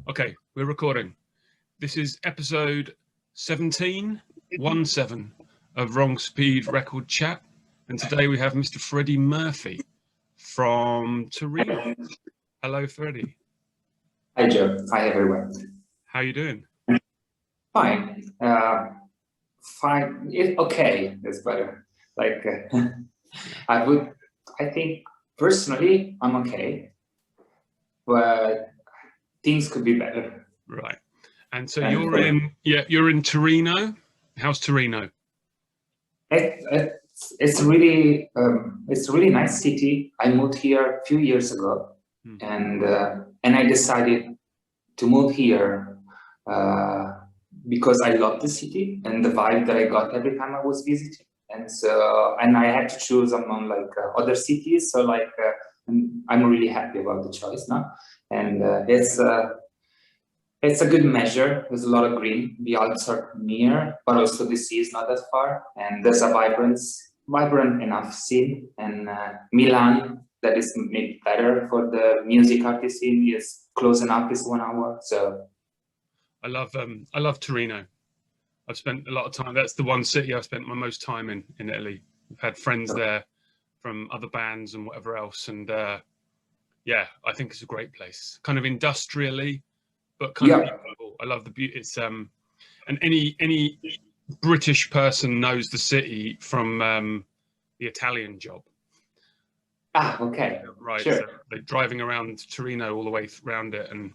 Okay, we're recording. This is episode 17 of Wrong Speed Record Chat. And today we have Mr. Freddie Murphy from Torino. Hello, Freddie. Hi, Joe. Hi, everyone. How you doing? Fine. Fine. Okay, that's better. Like, I think personally, I'm okay, but things could be better. Right. And so you're in Torino. How's Torino? It's a really nice city. I moved here a few years ago, and I decided to move here because I love the city and the vibe that I got every time I was visiting. And I had to choose among other cities. So I'm really happy about the choice now, and it's a good measure. There's a lot of green. The Alps are near, but also the sea is not that far, and there's a vibrant enough scene. And Milan, that is maybe better for the music artist scene, is close enough. Is 1 hour. So I love Torino. I've spent a lot of time. That's the one city I've spent my most time in Italy. I've had friends there from other bands and whatever else, and yeah, I think it's a great place. Kind of industrially, but kind of beautiful. I love the beauty. It's and any British person knows the city from the Italian Job. Ah, okay, right. Sure. So they're driving around Torino all the way around it, and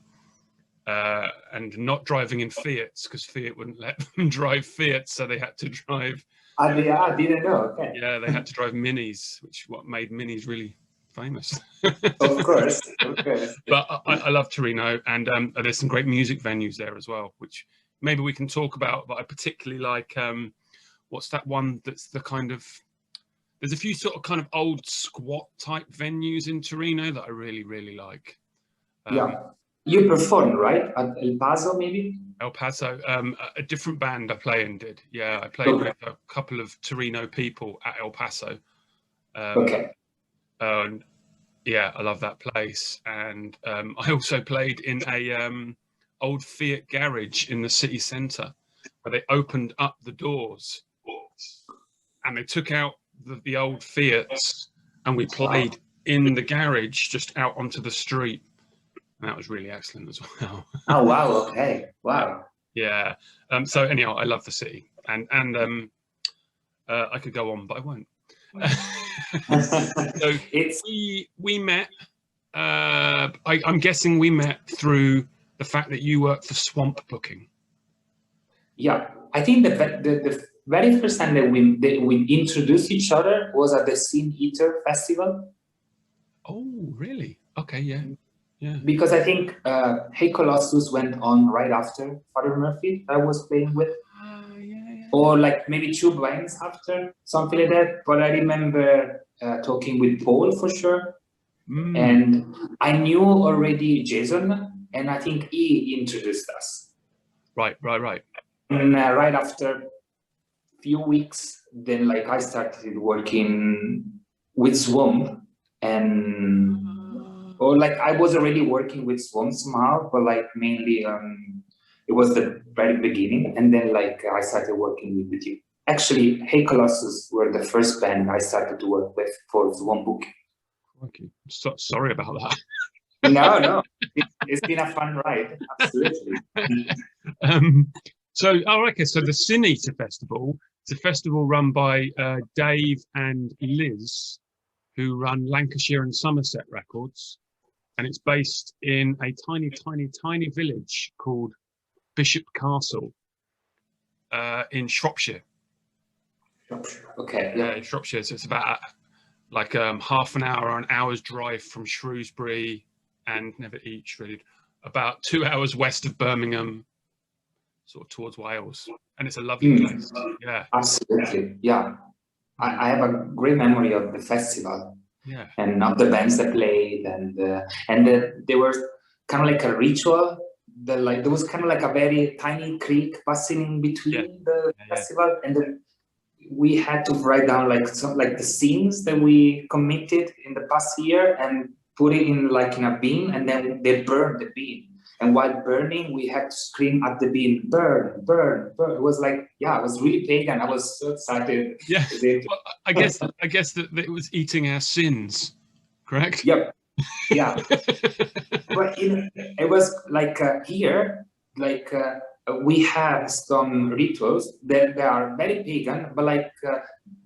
not driving in Fiats because Fiat wouldn't let them drive Fiat, so they had to drive. I didn't know. Okay. Yeah, they had to drive Minis, which what made Minis really famous. Of course. But I love Torino, and there's some great music venues there as well, which maybe we can talk about. But I particularly like what's that one that's the kind of, there's a few sort of kind of old squat type venues in Torino that I really like. Yeah. You performed, right? At El Paso, maybe? El Paso. A different band I play in did. Yeah, I played with a couple of Torino people at El Paso. Yeah, I love that place. And I also played in a old Fiat garage in the city centre where they opened up the doors and they took out the old Fiats, and we played in the garage just out onto the street. And that was really excellent as well. Oh, wow. Okay. Wow. Yeah. So anyhow, I love the city, and I could go on, but I won't. So we met. I'm guessing we met through the fact that you work for Swamp Booking. Yeah, I think the very first time that we introduced each other was at the Cineta Festival. Oh, really? Okay. Yeah. Yeah. Because I think Hey Colossus went on right after Father Murphy I was playing with. Yeah. Or like maybe 2 bands after, something like that. But I remember talking with Paul for sure. And I knew already Jason, and I think he introduced us. Right. And right after a few weeks, then I started working with Swamp, and or I was already working with Swamp somehow, but mainly it was the very beginning, and then I started working with you. Actually, Hey Colossus were the first band I started to work with for Swamp Booking. Okay, sorry about that. No, it's been a fun ride, absolutely. So the Cineta Festival, it's a festival run by Dave and Liz, who run Lancashire and Somerset Records, and it's based in a tiny village called Bishop Castle in Shropshire. Okay. Yeah, Shropshire. So it's about half an hour or an hour's drive from Shrewsbury and Never Each, really. About 2 hours west of Birmingham, sort of towards Wales, and it's a lovely place. Yeah, absolutely. Yeah, I have a great memory of the festival. Yeah, and of the bands that played, and there was kind of like a ritual. There was kind of like a very tiny creek passing in between the festival, and then we had to write down the scenes that we committed in the past year and put it in a bin, and then they burned the bin. and while burning, we had to scream at the beam, burn, burn, burn. It was like, yeah, it was really pagan. I was so excited. Yeah, well, I guess that it was eating our sins, correct? Yep. Yeah. But it was like here, like we have some rituals that they are very pagan, but like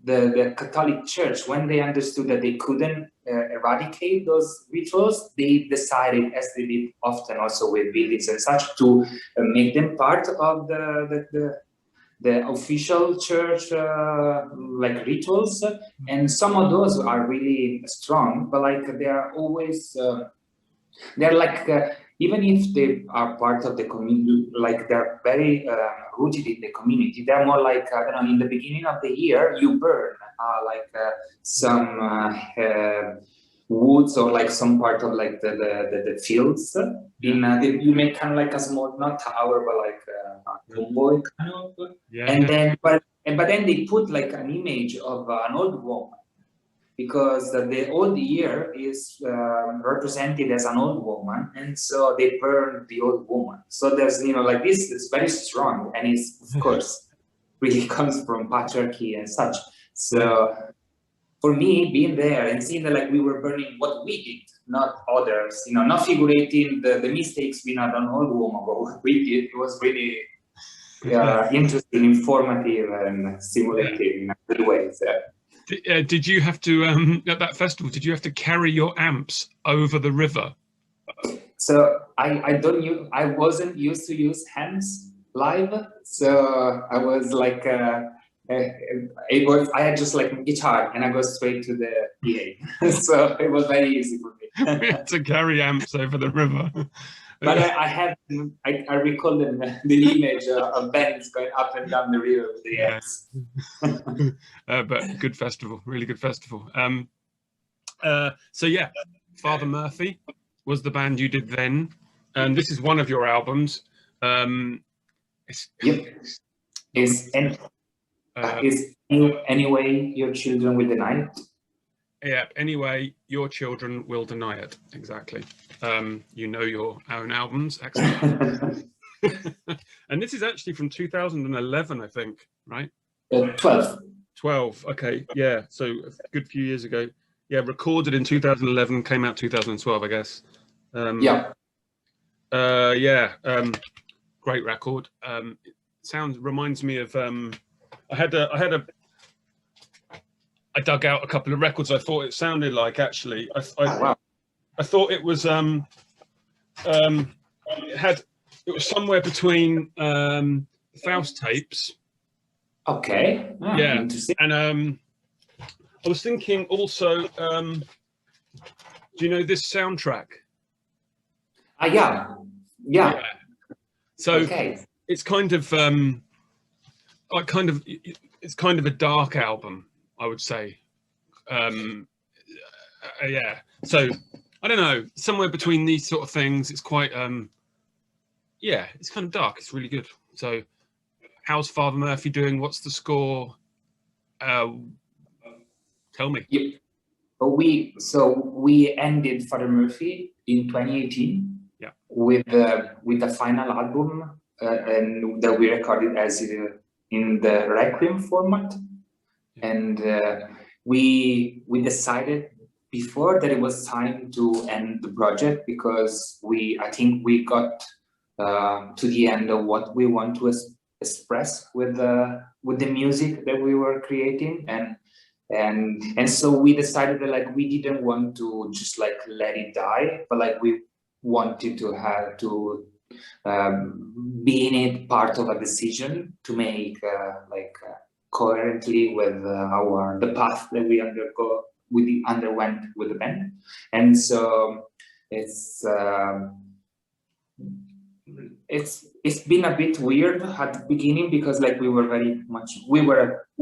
the Catholic Church, when they understood that they couldn't eradicate those rituals, they decided, as they did often also with buildings and such, to make them part of the official church like rituals. And some of those are really strong, but like they are always they're like even if they are part of the community, like they're very rooted in the community. They're more like I don't know, in the beginning of the year you burn like some woods or like some part of like the fields. You make kind of like a small, not tower, but like a convoy kind of. And then but then they put like an image of an old woman, because the old year is represented as an old woman, and so they burn the old woman. So there's, you know, like this is very strong, and it's of course really comes from patriarchy and such. So for me, being there and seeing that like we were burning what we did, not others, you know, not figurating the mistakes we not an old woman, but what we did, it was really interesting, informative, and stimulating in many ways. Did you have to at that festival? Did you have to carry your amps over the river? So I wasn't used to use hands live, so I was like I had just like guitar and I go straight to the PA, so it was very easy for me. We had to carry amps over the river. But I recall the image of bands going up and down the river with the amps. But good festival, really good festival. So yeah, Father Murphy was the band you did then, and this is one of your albums. Anyway, your children will deny it. Yeah, anyway, your children will deny it. Exactly. You know your own albums. Excellent. And this is actually from 2011, I think, right? 12. 12. Okay. Yeah. So a good few years ago. Yeah. Recorded in 2011, came out 2012, I guess. Yeah. Great record. Reminds me of I dug out a couple of records. I thought it sounded like, actually, I thought it was it was somewhere between Faust tapes. Okay. Yeah. And I was thinking also, do you know this soundtrack? Yeah. So it's kind of it's kind of a dark album, I would say. Yeah. So I don't know, somewhere between these sort of things. It's quite yeah, it's kind of dark. It's really good. So how's Father Murphy doing? What's the score? Tell me. Yep. We ended Father Murphy in 2018. Yeah. With the final album and that we recorded as in the Requiem format. And we decided before that it was time to end the project, because I think we got to the end of what we want to express with the music that we were creating, and so we decided that like we didn't want to just like let it die, but like we wanted to have to be in it, part of a decision to make coherently with the path that we underwent with the band. And so it's been a bit weird at the beginning, because like we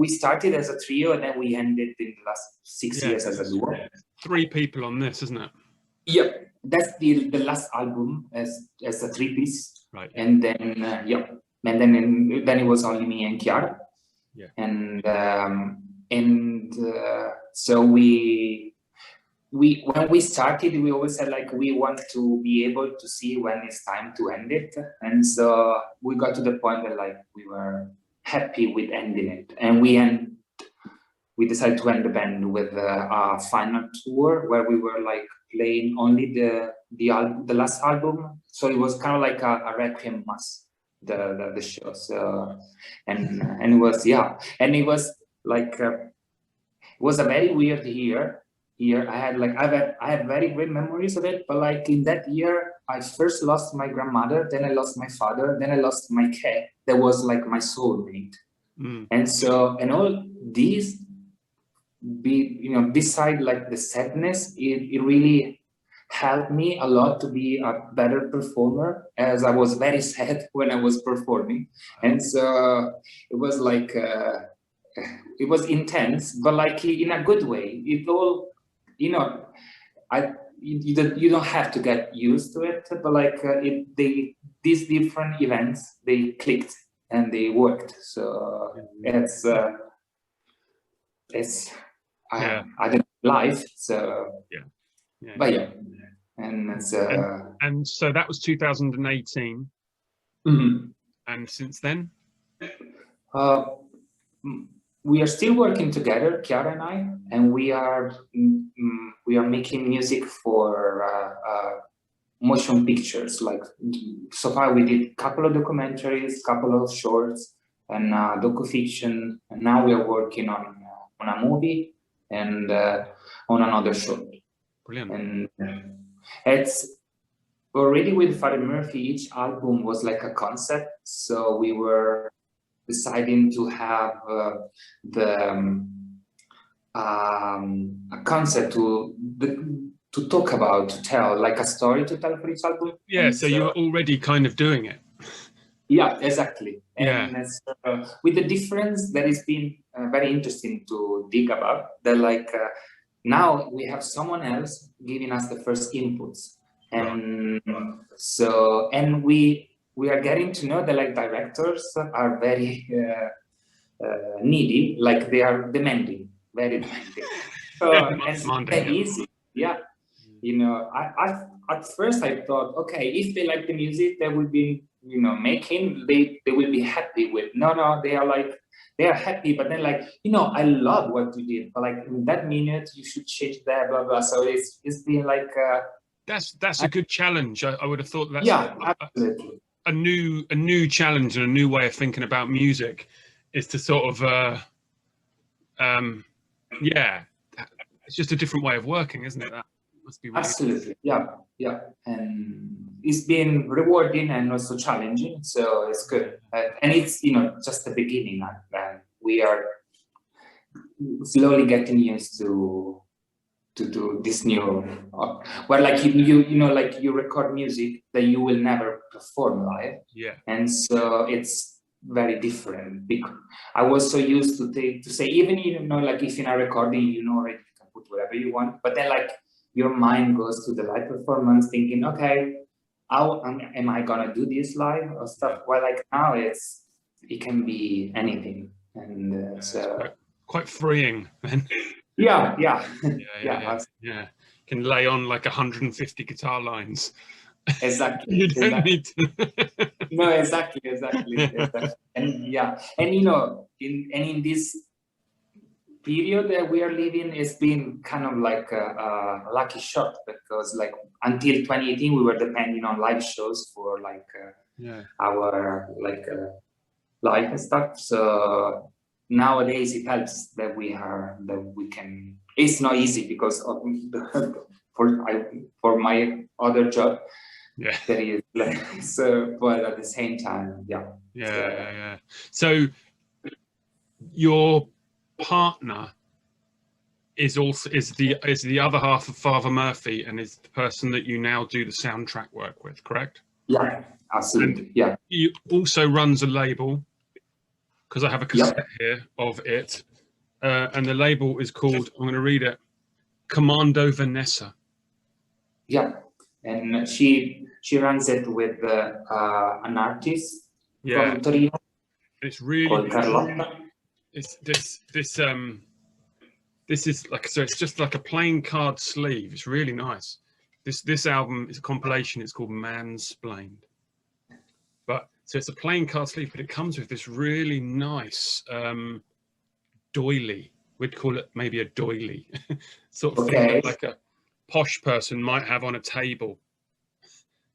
started as a trio and then we ended in the last 6 years as a duo. 3 people on this, isn't it? Yep. That's the last album as a 3-piece, right? And then then it was only me and Chiara, yeah. And so we when we started, we always said like we want to be able to see when it's time to end it, and so we got to the point that like we were happy with ending it, and we decided to end the band with a final tour where we were like playing only the last album, so it was kind of like a requiem mass, the show. So and it was and it was like it was a very weird year. I had very great memories of it, but like in that year, I first lost my grandmother, then I lost my father, then I lost my cat. That was like my soulmate, and so and all these, beside like the sadness, it really helped me a lot to be a better performer, as I was very sad when I was performing, and so it was like it was intense, but like in a good way. It all, you don't have to get used to it, but like these different events, they clicked and they worked. So it's I don't life. So but and it's and so that was 2018. And since then, we are still working together, Chiara and I, and we are making music for motion pictures. Like so far, we did a couple of documentaries, couple of shorts, and docu-fiction. And now we are working on a movie and on another short. Brilliant. And it's already with Freddie Murphy. Each album was like a concept, so we were deciding to have a concept to talk about, to tell, like a story to tell for each album. Yeah, and so you're already kind of doing it. Yeah, exactly. And with the difference that has been very interesting to dig about, that like now we have someone else giving us the first inputs. And so, and we are getting to know that like directors are very needy, like they are demanding, very demanding. So it's very easy. Yeah. I at first I thought, okay, if they like the music they will be, making, they will be happy with. No, they are happy, but then like, I love what you did, but like in that minute you should change that, blah blah. So it's been like that's a good challenge. I would have thought that's absolutely. A new challenge and a new way of thinking about music is to sort of it's just a different way of working, isn't it? That must be really absolutely good. Yeah, and it's been rewarding and also challenging, so it's good. And it's just the beginning, and we are slowly getting used to do this new where like like you record music that you will never perform live, and so it's very different, because I was so used to say, even like if in a recording already you can put whatever you want, but then like your mind goes to the live performance thinking, okay, how am I gonna do this live or stuff? Well, like now it can be anything, and so quite freeing then. Yeah. Can lay on like 150 guitar lines. Exactly. You don't need to. No, exactly. And in this period that we are living, it's been kind of like a lucky shot, because like until 2018 we were depending on live shows for like our like life and stuff. So nowadays it helps that we can. It's not easy because of for my other job. That is like, so, but at the same time, So your partner is the other half of Father Murphy, and is the person that you now do the soundtrack work with, correct? Yeah, absolutely. And he also runs a label, because I have a cassette here of it, and the label is called, I'm going to read it, Commando Vanessa. Yeah, and she runs it with an artist from Torino. It's really called Carlotta. It's this This is like, so it's just like a plain card sleeve. It's really nice. This album is a compilation. It's called Mansplained. But so it's a plain card sleeve, but it comes with this really nice doily. We'd call it maybe a doily, sort of thing that like a posh person might have on a table.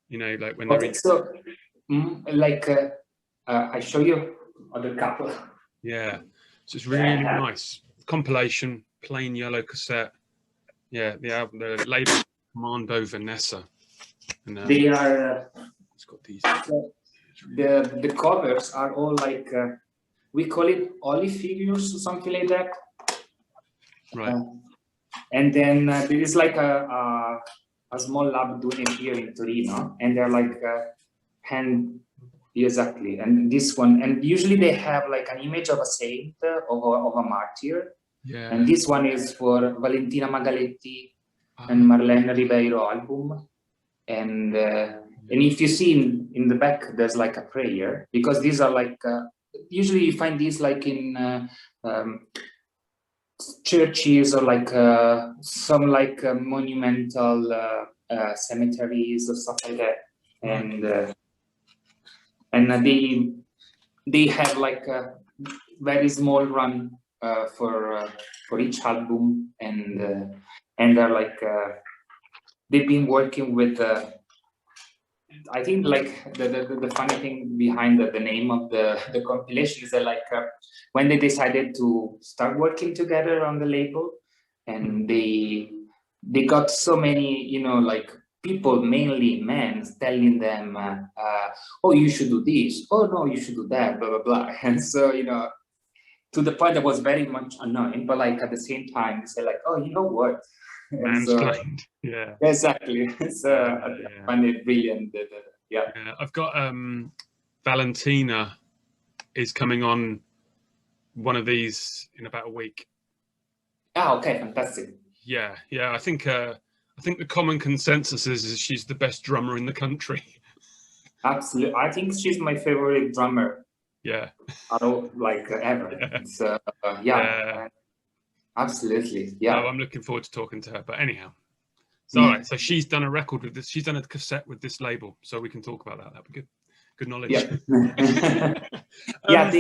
You know, like when they're so like I show you other couple. Yeah, so it's really nice compilation, plain yellow cassette. Yeah, the album, the label Commando Vanessa. And, they are. It's got these. The covers are all like we call it olive figures or something like that. Right. And then there is like a small lab doing it here in Torino, and they're like hand. Exactly, and this one, and usually they have like an image of a saint, of a martyr. Yeah. And this one is for Valentina Magaletti and Marlene Ribeiro album. And if you see in the back, there's like a prayer, because these are like, usually you find these like in churches or like some like monumental cemeteries or stuff like that. And they have like a very small run for each album, and they're like they've been working with I think like the funny thing behind the name of the compilation is that like when they decided to start working together on the label, and they got so many, you know, like people, mainly men, telling them, oh, you should do this, oh no, you should do that, blah blah blah. And so, you know, to the point that was very much annoying, but like at the same time they say like, oh, you know what, Mansplained. Yeah, exactly. So I find it brilliant. Yeah, I've got Valentina is coming on one of these in about a week. okay, fantastic. Yeah, I think the common consensus is she's the best drummer in the country. Absolutely, I think she's my favorite drummer. Yeah, I don't like ever. Yeah. So absolutely, yeah. Oh, I'm looking forward to talking to her. But anyhow, so all right. So she's done a record with this. She's done a cassette with this label, so we can talk about that. That'd be good. Good knowledge. Yeah. Yeah,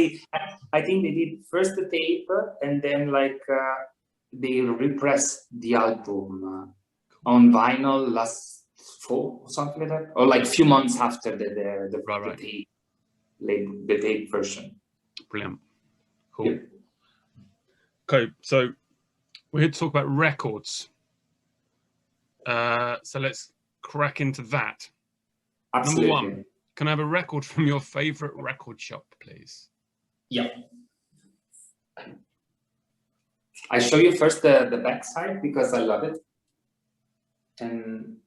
I think they did first the tape, and then like they repressed the album on vinyl last fall or something like that, or like a few months after the tape label, the tape version. Brilliant. Cool. Yeah. Okay, so we're here to talk about records. So let's crack into that. Absolutely. Number one, can I have a record from your favorite record shop, please? Yeah. I show you first the back side because I love it. And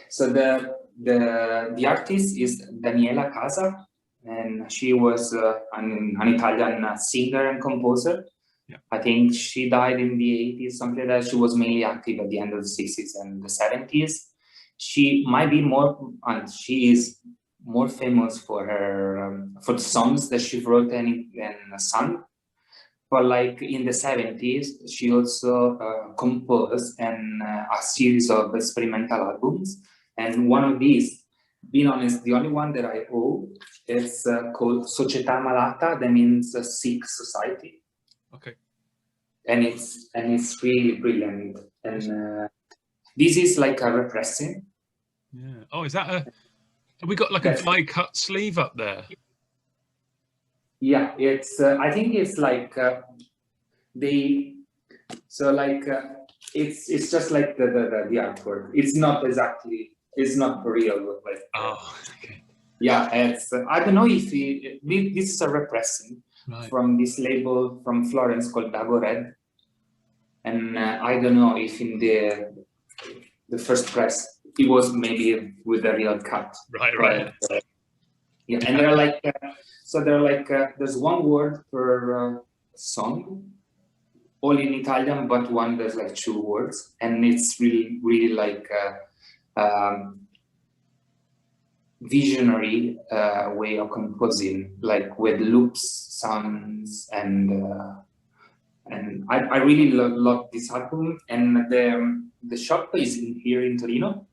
so the artist is Daniela Casa, and she was an Italian singer and composer. Yeah. I think she died in the 80s, something like that. She was mainly active at the end of the 60s and the 70s. She might be more, and she is more famous for her for the songs that she wrote and sung. But like in the 70s, she also composed a series of experimental albums. And one of these, being honest, the only one that I owe is called Società Malata. That means sick society. Okay. And it's really brilliant. And this is like a repressing. Yeah. Oh, is that have we got like a die cut sleeve up there? Yeah, it's I think it's like it's just like the artwork. It's not exactly, it's not for real. Like okay. Yeah, it's I don't know if this is a repressing from this label from Florence called Dago Red, and I don't know if in the first press it was maybe with a real cut. Right. Yeah, and they're like there's one word per song, all in Italian, but one there's like two words, and it's really like visionary way of composing, like with loops, sounds, and and I really love this album. And the shop is here in Torino.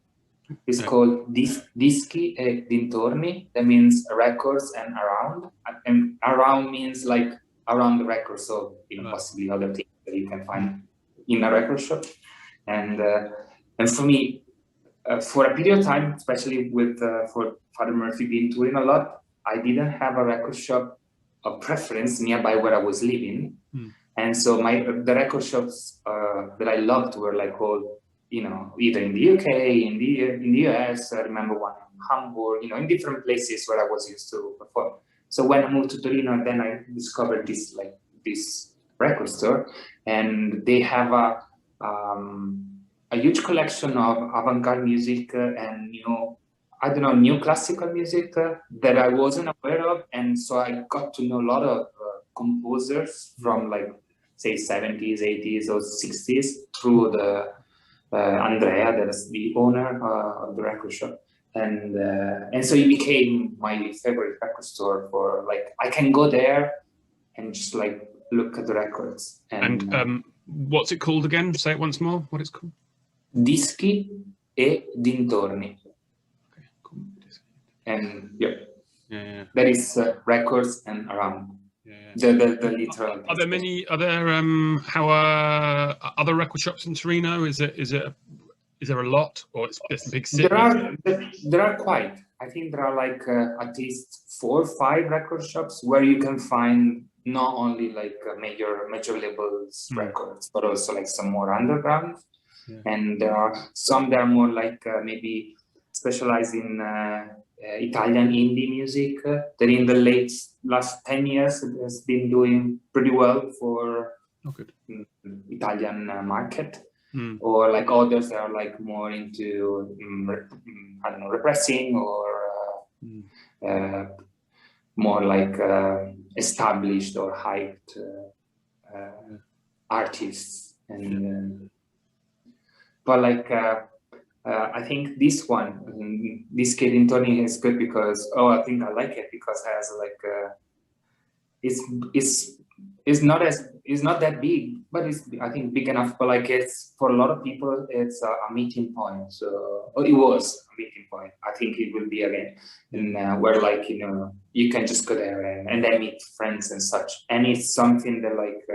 It's called Dischi e Dintorni. That means records and around. And around means like around the record. So possibly other things that you can find in a record shop. And for me, for a period of time, especially with for Father Murphy being touring a lot, I didn't have a record shop of preference nearby where I was living. And so the record shops that I loved were like all, either in the UK, in the US. I remember one in Hamburg, in different places where I was used to perform. So when I moved to Torino, then I discovered this record store, and they have a huge collection of avant-garde music and new classical music that I wasn't aware of. And so I got to know a lot of composers from like, say, 70s, 80s or 60s through the Andrea, that is the owner of the record shop. And so it became my favorite record store for like, I can go there and just like look at the records. And what's it called again? Say it once more, what it's called? Dischi e Dintorni. Okay, cool. And that is records and around. The literal. Are there many? Are there other record shops in Torino? Is there a lot, or it's just a big city? There are quite. I think there are like at least 4 or 5 record shops where you can find not only like major labels records, but also like some more underground. And there are some that are more like maybe specialized in Italian indie music that in the last 10 years has been doing pretty well for Italian market. Or like others that are like more into repressing or more like established or hyped artists. And but like I think this one, this Kid in Tony, is good because I think I like it because it has like it's not that big, but it's, I think, big enough. But like it's for a lot of people, it's a meeting point. So it was a meeting point. I think it will be again, and where like you can just go there and then meet friends and such. And it's something that like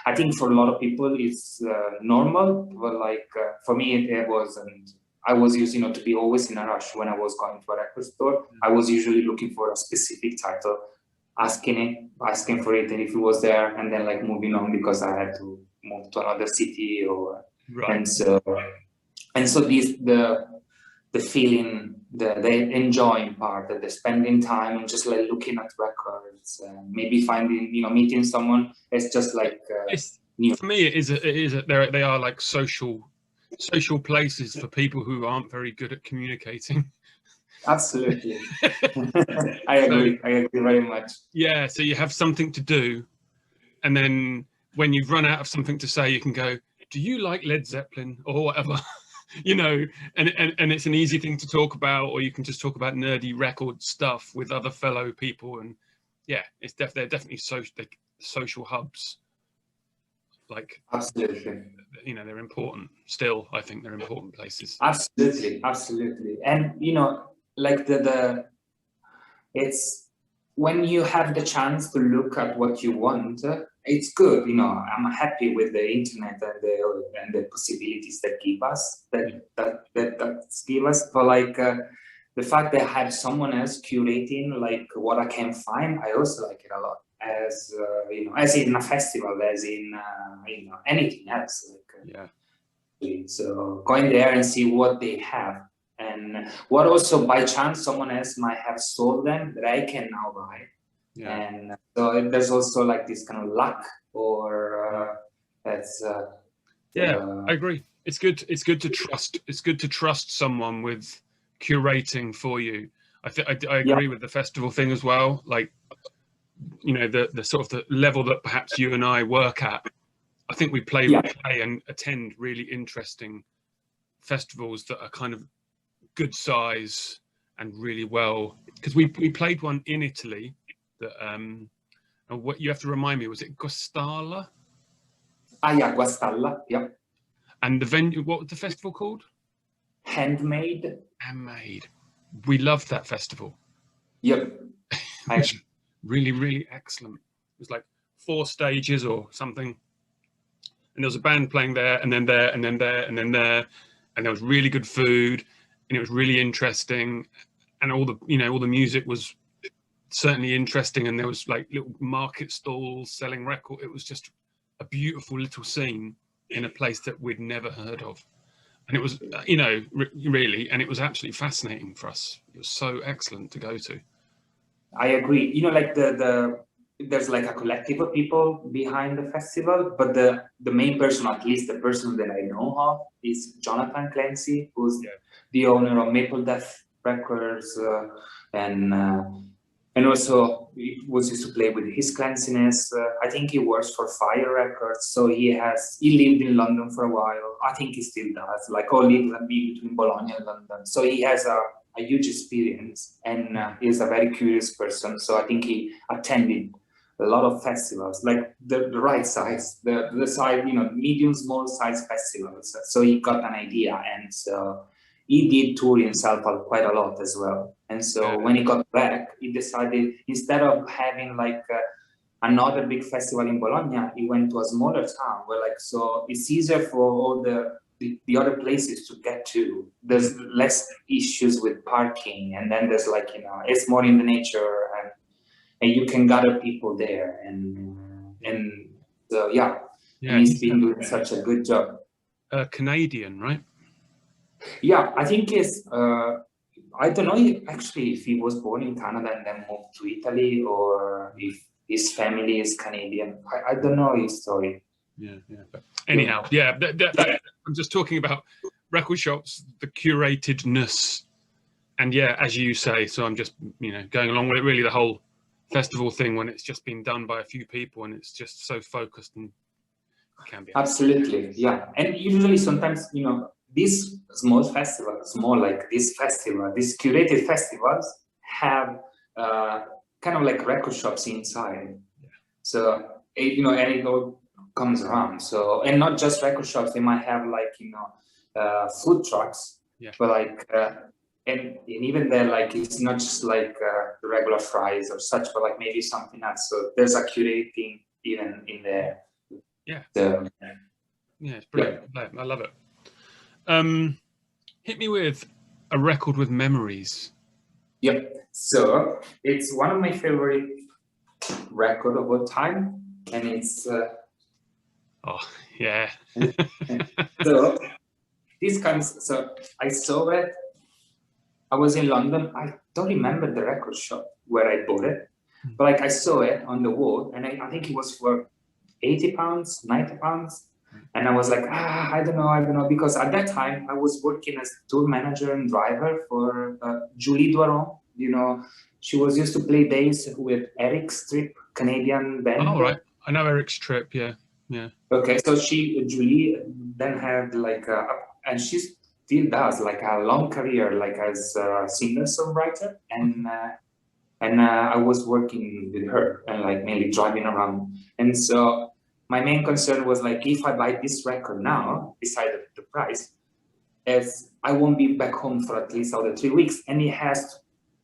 I think for a lot of people it's normal, but like for me it wasn't. I was used, to be always in a rush when I was going to a record store. I was usually looking for a specific title, asking for it, and if it was there, and then like moving on because I had to move to another city or and so this the feeling, the enjoying part, the spending time and just like looking at records, maybe finding meeting someone. It's just like new. For me, it is they are like social places for people who aren't very good at communicating. Absolutely. I agree very much. Yeah, so you have something to do, and then when you've run out of something to say, you can go, do you like Led Zeppelin or whatever? And it's an easy thing to talk about, or you can just talk about nerdy record stuff with other fellow people. And yeah, they're definitely social hubs. Like, absolutely, they're important still. I think they're important places. Absolutely. And like it's when you have the chance to look at what you want, it's good. I'm happy with the internet and the possibilities that give us give us. But like the fact that I have someone else curating like what I can find, I also like it a lot. As as in a festival, as in anything else. So going there and see what they have, and what also by chance someone else might have sold them that I can now buy. And so there's also like this kind of luck, or that's I agree. It's good to trust. It's good to trust someone with curating for you. I agree with the festival thing as well. Like, the sort of the level that perhaps you and I work at. I think we play and attend really interesting festivals that are kind of good size and really well. Because we played one in Italy that what you have to remind me, was it Gostala? Ah, yeah, Guastalla. Yeah. And the venue, what was the festival called? Handmade. Handmade. We loved that festival. Yep. It was really, really excellent. It was like 4 stages or something. And there was a band playing there, and then there, and then there, and then there. And there was really good food, and it was really interesting. And all the, all the music was certainly interesting. And there was like little market stalls selling records. It was just a beautiful little scene in a place that we'd never heard of. And it was, really, and it was absolutely fascinating for us. It was so excellent to go to. I agree. Like there's like a collective of people behind the festival, but the main person, at least the person that I know of, is Jonathan Clancy, who's the owner of Maple Death Records, and also he was used to play with his Clanciness. I think he works for Fire Records, so he lived in London for a while. I think he still does, like all little between Bologna and London. So he has a huge experience, and he's a very curious person. So I think he attended a lot of festivals, like the right size, the size, medium, small size festivals. So he got an idea, and so he did tour himself quite a lot as well. And so when he got back, he decided, instead of having like another big festival in Bologna, he went to a smaller town where so it's easier for all the other places to get to. There's less issues with parking, and then there's it's more in the nature, and you can gather people there, and so and he's been doing such a good job. Canadian, right? Yeah, I think he's I don't know if he was born in Canada and then moved to Italy, or if his family is Canadian. I don't know his story. Yeah. But anyhow, I'm just talking about record shops, the curatedness, and as you say. So I'm just going along with it. Really, the whole festival thing, when it's just been done by a few people and it's just so focused, and it can be absolutely, yeah. And usually, sometimes these small festivals, these curated festivals, have kind of like record shops inside. So and it all comes around. So, and not just record shops, they might have food trucks, but and even there, it's not just the regular fries or such, but maybe something else. So there's a curating even in there. Yeah. So, it's brilliant. I love it. Hit me with a record with memories. Yep. So it's one of my favorite record of all time, and it's. So this comes. So I saw it. I was in London. I don't remember the record shop where I bought it, but I saw it on the wall, and I think it was for £80, £90. And I was like, I don't know, because at that time I was working as tour manager and driver for Julie Doiron. She was used to play bass with Eric Strip, Canadian band. Oh, right. I know Eric Strip, yeah. Okay, so Julie then had and she still does a long career as a singer-songwriter, and I was working with her and mainly driving around. And so my main concern was if I buy this record now, beside the price, as I won't be back home for at least another 3 weeks, and he has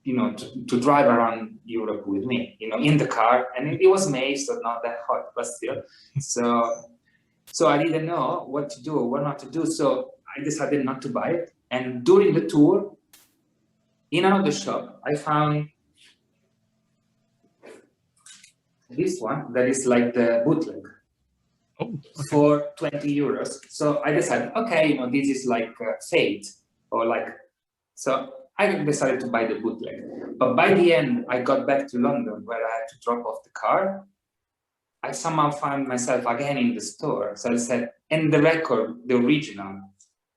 to drive around Europe with me, in the car. And it was May, so not that hot, but still. So I didn't know what to do or what not to do. So I decided not to buy it. And during the tour, in another shop, I found this one that is the bootleg. Oh, okay. For €20. So I decided, okay, this is fate, or so I decided to buy the bootleg. But by the end, I got back to London where I had to drop off the car. I somehow found myself again in the store. So I said, and the record, the original,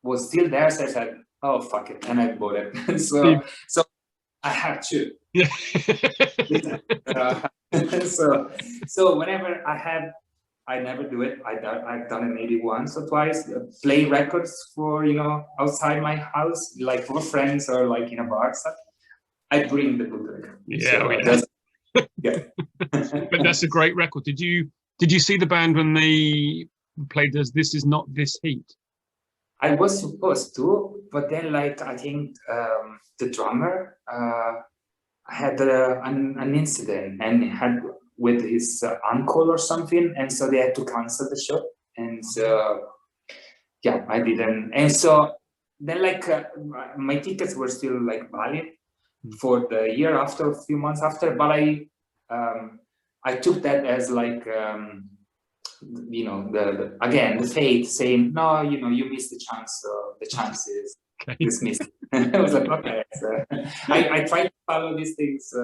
was still there. So I said, oh, fuck it. And I bought it. so I had to. Yeah. So whenever I never do it. I've done it maybe once or twice. Play records for outside my house, for friends or in a bar. So I bring the bootleg. Yeah. But that's a great record. Did you see the band when they played as This Is Not This Heat? I was supposed to, but then like I think the drummer had an incident and had with his uncle or something, and so they had to cancel the show. And so yeah, I didn't. And so then like my tickets were still like valid for the year after, a few months after, but I took that as like you know, the fate saying, no, you know, you missed the chance, so the chance is dismissed. I was like, okay. So I try to follow these things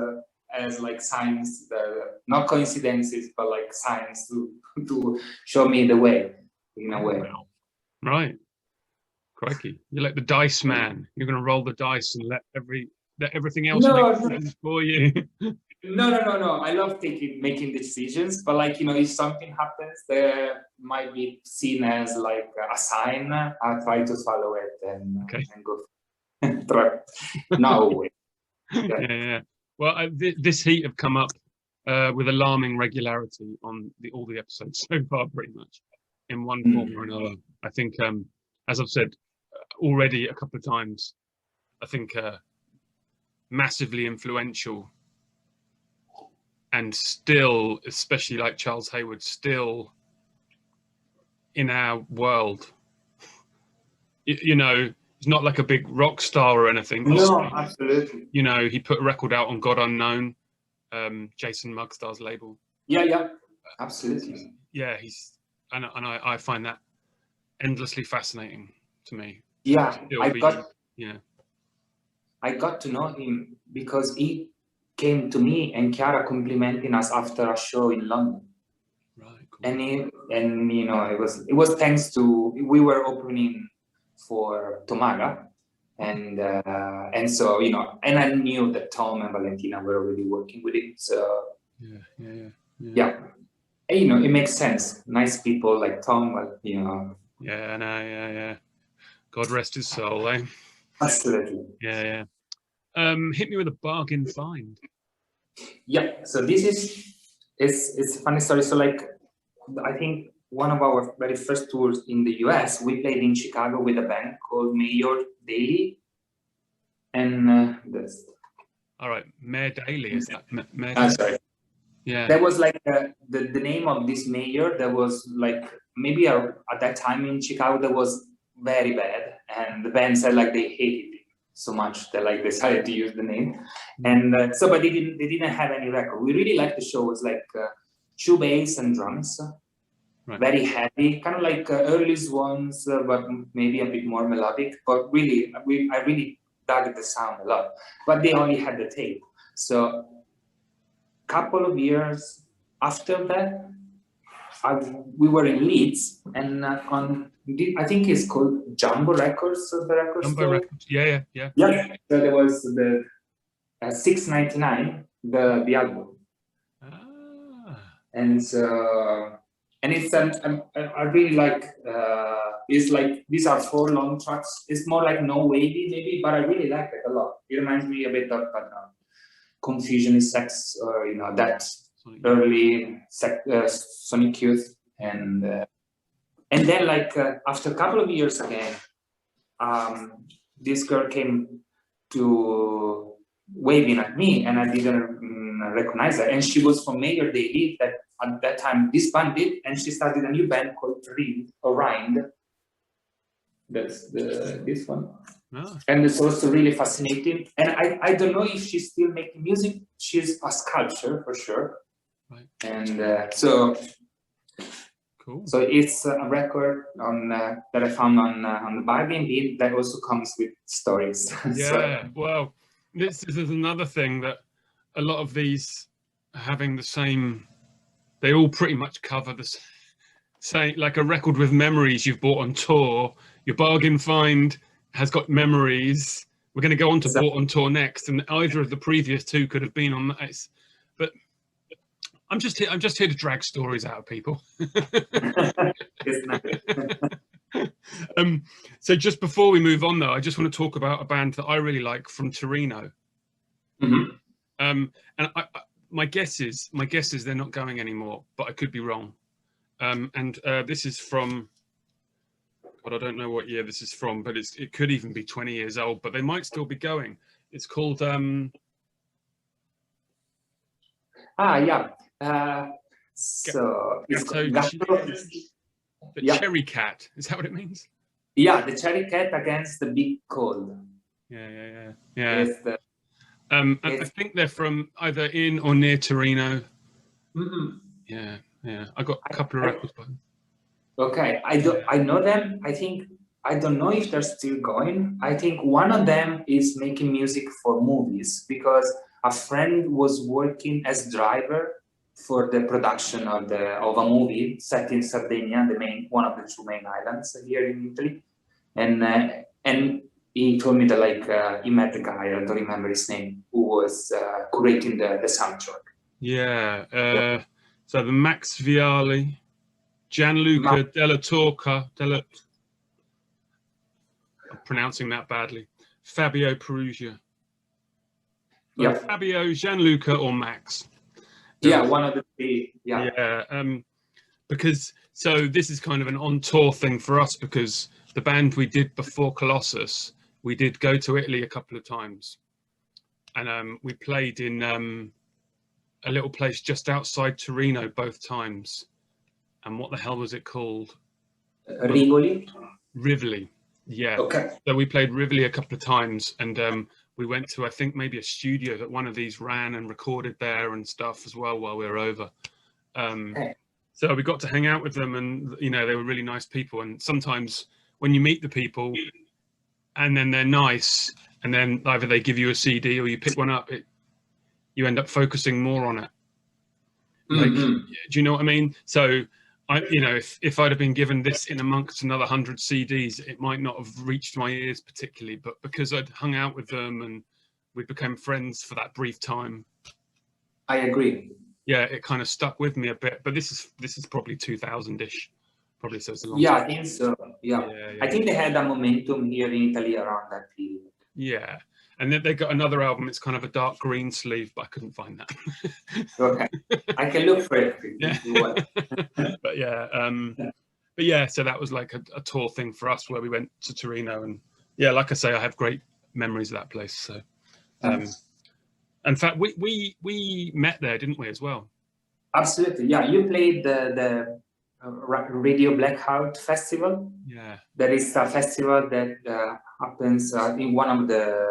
as like signs, not coincidences, but like signs to show me the way, in a way. Wow. Right. Crikey. You're like the dice man. You're going to roll the dice and let everything else make sense for you. No. I love making decisions, but like, you know, if something happens that might be seen as like a sign, I try to follow it and go. No way. Yeah. Well, this heat have come up with alarming regularity on all the episodes so far, pretty much in one form or another. I think, as I've said already a couple of times, I think massively influential. And still, especially like Charles Hayward, still in our world. You know, he's not like a big rock star or anything. No, absolutely. You know, he put a record out on God Unknown, Jason Mugstar's label. Yeah, absolutely. Yeah, and I find that endlessly fascinating to me. Yeah, I got to know him because he came to me and Chiara complimenting us after a show in London. Right. Cool. And you know, it was thanks to, we were opening for Tomaga, and so, you know, and I knew that Tom and Valentina were already working with it, so yeah. And, you know, it makes sense. Nice people like Tom, but you know. Yeah. God rest his soul, eh? Absolutely. Yeah. Hit me with a bargain find. Yeah, so this it's a funny story. So like, I think one of our very first tours in the US, we played in Chicago with a band called Mayor Daily, and that's all right. Mayor Daily, is that Mayor? Sorry. Yeah. That was like the name of this mayor. That was like maybe at that time in Chicago that was very bad, and the band said like they hated it so much that like decided to use the name, and so but they didn't have any record. We really liked the show. It was like shoebass and drums, right. Very heavy, kind of like early Swans, but maybe a bit more melodic. But really, I really dug the sound a lot. But they only had the tape, so couple of years after that, we were in Leeds, and I think it's called Jumbo Records, the record Jumbo store. Records, yeah. So there was the $6.99 the album, and so it's I really like it's like these are 4 long tracks. It's more like no wavy maybe, but I really like it a lot. It reminds me a bit of Confusion is Sex, or you know, that early Sonic Youth, and then like after a couple of years again, this girl came to waving at me, and I didn't recognize her, and she was from Mayor Daily that at that time disbanded, and she started a new band called Rind. That's this one. And it's also really fascinating. And I don't know if she's still making music. She's a sculptor for sure. Right. And so cool. So it's a record on that I found on the bargain bin that also comes with stories. Yeah. So, well, this is another thing that a lot of these having the same. They all pretty much cover the same, like a record with memories you've bought on tour. Your bargain find has got memories. We're going to go on to Bought on Tour next, and either of the previous 2 could have been on that. But I'm just here to drag stories out of people. So just before we move on, though, I just want to talk about a band that I really like from Torino. Mm-hmm. And my guess is they're not going anymore, but I could be wrong. And this is from, but I don't know what year this is from, but it could even be 20 years old, but they might still be going. It's called So it's the Cherry Cat. Is that what it means? Yeah, the Cherry Cat against the Big Cold. Yeah. I think they're from either in or near Torino. Yeah. I got a couple of records by them. Okay, I know them. I don't know if they're still going. I think one of them is making music for movies, because a friend was working as driver for the production of a movie set in Sardinia, one of the two main islands here in Italy, and he told me that he met the guy, I don't remember his name, who was curating the soundtrack. Yeah. So the Max Viali, Gianluca Della Torca, I'm pronouncing that badly. Fabio Perugia. Yeah. Fabio, Gianluca, or Max. Yeah, one of the three. Yeah. Yeah. Because so this is kind of an on-tour thing for us, because the band we did before Colossus, we did go to Italy a couple of times, and we played in a little place just outside Torino both times. And what the hell was it called? Rivoli. Yeah. Okay. So we played Rivoli a couple of times, and we went to, I think, maybe a studio that one of these ran and recorded there and stuff as well while we were over. Okay. So we got to hang out with them, and they were really nice people. And sometimes when you meet the people and then they're nice, and then either they give you a CD or you pick one up, you end up focusing more on it. Do you know what I mean? So if I'd have been given this in amongst another 100 CDs, it might not have reached my ears particularly, but because I'd hung out with them and we became friends for that brief time. I agree. Yeah, it kind of stuck with me a bit, but this is probably 2000-ish. Probably, so it's a long time. I think so. Yeah. I think they had a momentum here in Italy around that period. Yeah. And then they got another album. It's kind of a dark green sleeve, but I couldn't find that. Okay, I can look for it. Yeah. But yeah, so that was like a tour thing for us where we went to Torino, and yeah, like I say, I have great memories of that place. So, in fact, we met there, didn't we, as well? Absolutely, yeah. You played the Radio Blackout Festival. Yeah, there is a festival that happens in one of the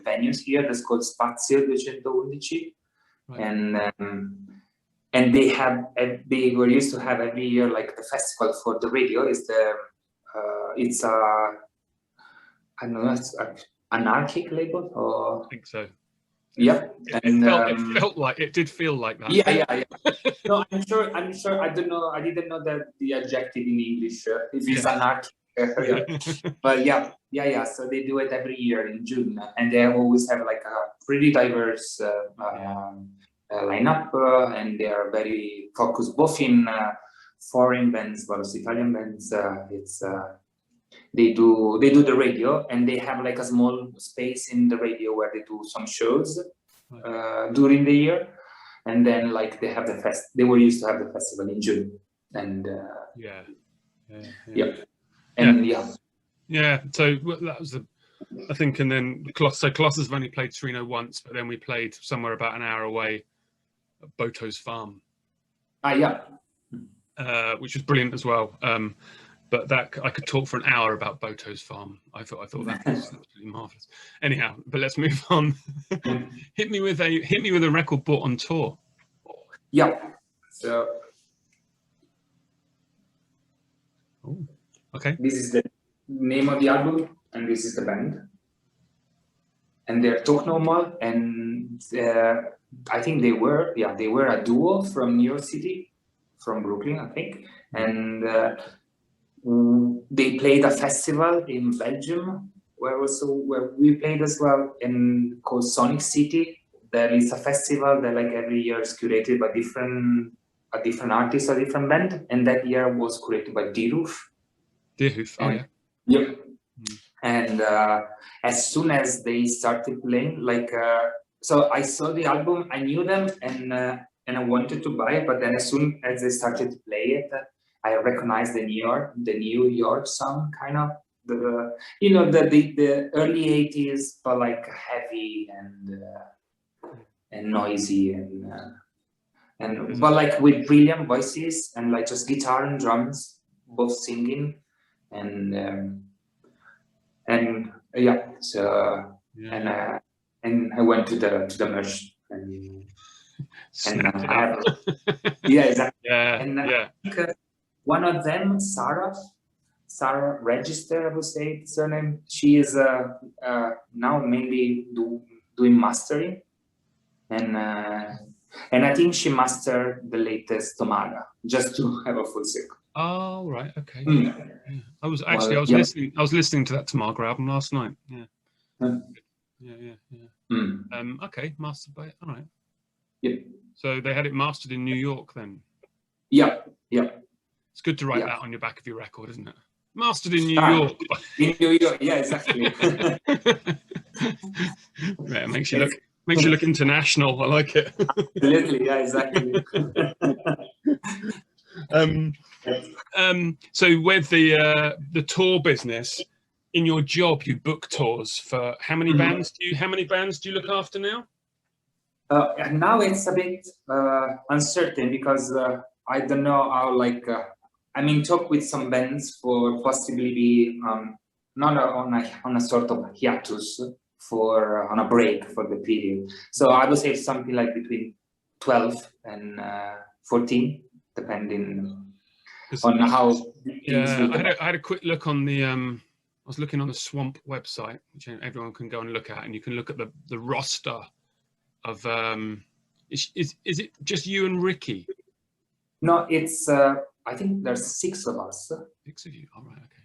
venues here. That's called Spazio 211, right. And they were used to have every year like the festival for the radio. It's I don't know, it's anarchic label, or I think so. Yeah, it did feel like that. Yeah. No, I'm sure. I don't know. I didn't know that the adjective in English if it's anarchic. But yeah. So they do it every year in June, and they always have like a pretty diverse lineup, and they are very focused both in foreign bands, but also Italian bands. They do the radio, and they have like a small space in the radio where they do some shows during the year, and then like they have the they were used to have the festival in June, and so that was I think, and then Colossus have only played Torino once, but then we played somewhere about an hour away at Boto's Farm, which was brilliant as well. But that I could talk for an hour about Boto's Farm. I thought that was absolutely marvelous. Anyhow, but let's move on. Hit me with a record bought on tour. Yeah. So. Oh, okay. This is the name of the album, and this is the band. And they're Talk Normal, and I think they were a duo from New York City, from Brooklyn, I think, and. They played a festival in Belgium where we played as well, and called Sonic City. There is a festival that like every year is curated by a different artist or different band, and that year was curated by D-Roof. D-Roof, oh yeah. Yep. And as soon as they started playing, so I saw the album, I knew them, and and I wanted to buy it, but then as soon as I started to play it, I recognized the New York song, kind of the the early 80s, but like heavy and noisy and but like with brilliant voices and like just guitar and drums both singing and yeah, so and I went to the merch and I have yeah, exactly. And I think one of them, Sarah Register, I would say it's her name. She is now mainly doing mastering, and I think she mastered the latest Tomaga just to have a full circle. Oh right, okay. Yeah. I was listening to that Tomaga album last night. Okay, mastered by all right. Yeah. So they had it mastered in New York then. Yeah. It's good to write that on your back of your record, isn't it? Mastered in New York. In New York, yeah, exactly. Yeah, it makes you look international. I like it. Absolutely, yeah, exactly. So with the tour business, in your job, you book tours for how many bands do you look after now? And now it's a bit uncertain because I don't know how I'm in talk with some bands for possibly be not on a sort of hiatus on a break for the period. So I would say something like between 12 and 14, depending on how things will go. I had a quick look on the I was looking on the Swamp website, which everyone can go and look at, and you can look at the roster of is it just you and Ricky? No, it's I think there's 6 of us. 6 of you. All right, okay.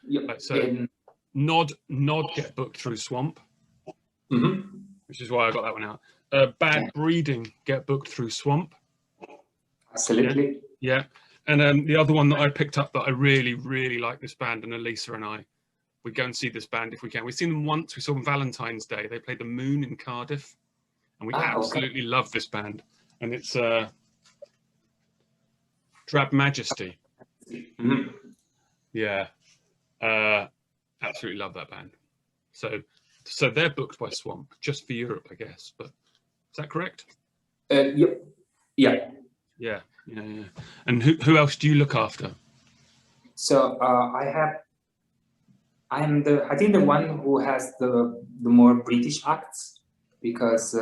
Yep. Right, so Nod get booked through Swamp, which is why I got that one out. Bad Breeding get booked through Swamp. Absolutely. Yeah. And the other one that I picked up that I really, really like this band, and Elisa and I, we go and see this band if we can. We've seen them once. We saw them Valentine's Day. They played the Moon in Cardiff, and we absolutely love this band. And it's Drab Majesty. Yeah, absolutely love that band. So they're booked by Swamp just for Europe, I guess. But is that correct? Yep. Yeah. Yeah. And who else do you look after? So I think the one who has the more British acts, because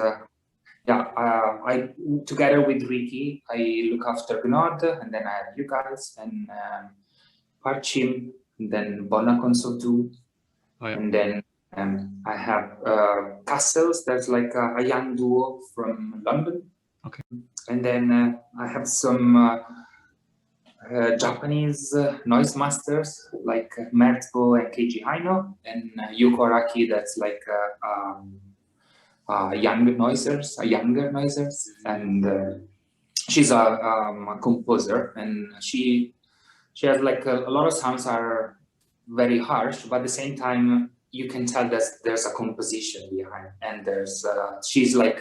I together with Ricky, I look after Gnod, and then I have you guys and Parchim, and then Bonaconsol too, and then I have Castles. That's like a young duo from London. Okay. And then I have some Japanese noise masters like Mertbo and Keiji Haino, and Yuko Araki. That's like younger noisers, and she's a composer, and she has like a lot of sounds are very harsh, but at the same time you can tell that there's a composition behind, and there's she's like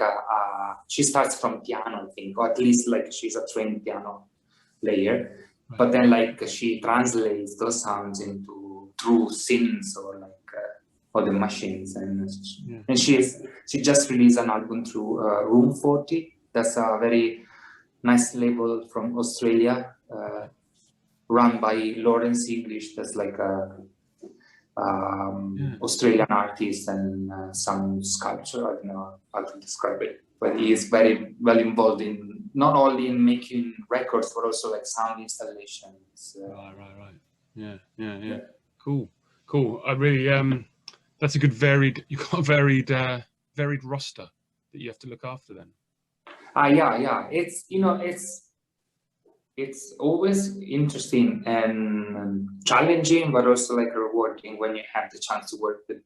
she starts from piano, I think, or at least like she's a trained piano player, but then like she translates those sounds into true synths or like or the machines, and she just released an album through Room 40. That's a very nice label from Australia, run by Lawrence English. That's like a Australian artist and some sculpture. I don't know how to describe it, but he is very well involved in not only in making records but also like sound installations. Right. Yeah. Cool. I really that's a good you've got a varied roster that you have to look after then. Yeah. It's always interesting and challenging, but also like rewarding when you have the chance to work with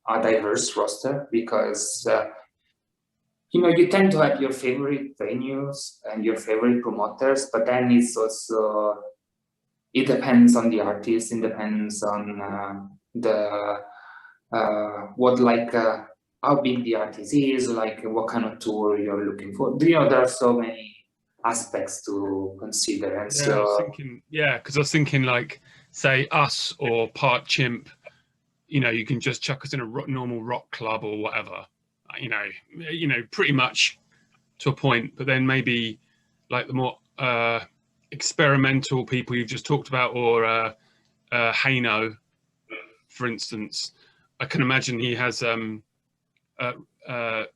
a diverse roster, because you tend to have your favorite venues and your favorite promoters, but then it's also, it depends on the artist, it depends on what like how big the artist is, like what kind of tour you're looking for. You know, there are so many aspects to consider, and I was thinking, because I was thinking, like, say us or Part Chimp, you know, you can just chuck us in a normal rock club or whatever, you know, pretty much to a point. But then maybe like the more experimental people you've just talked about, or Haino, for instance, I can imagine he has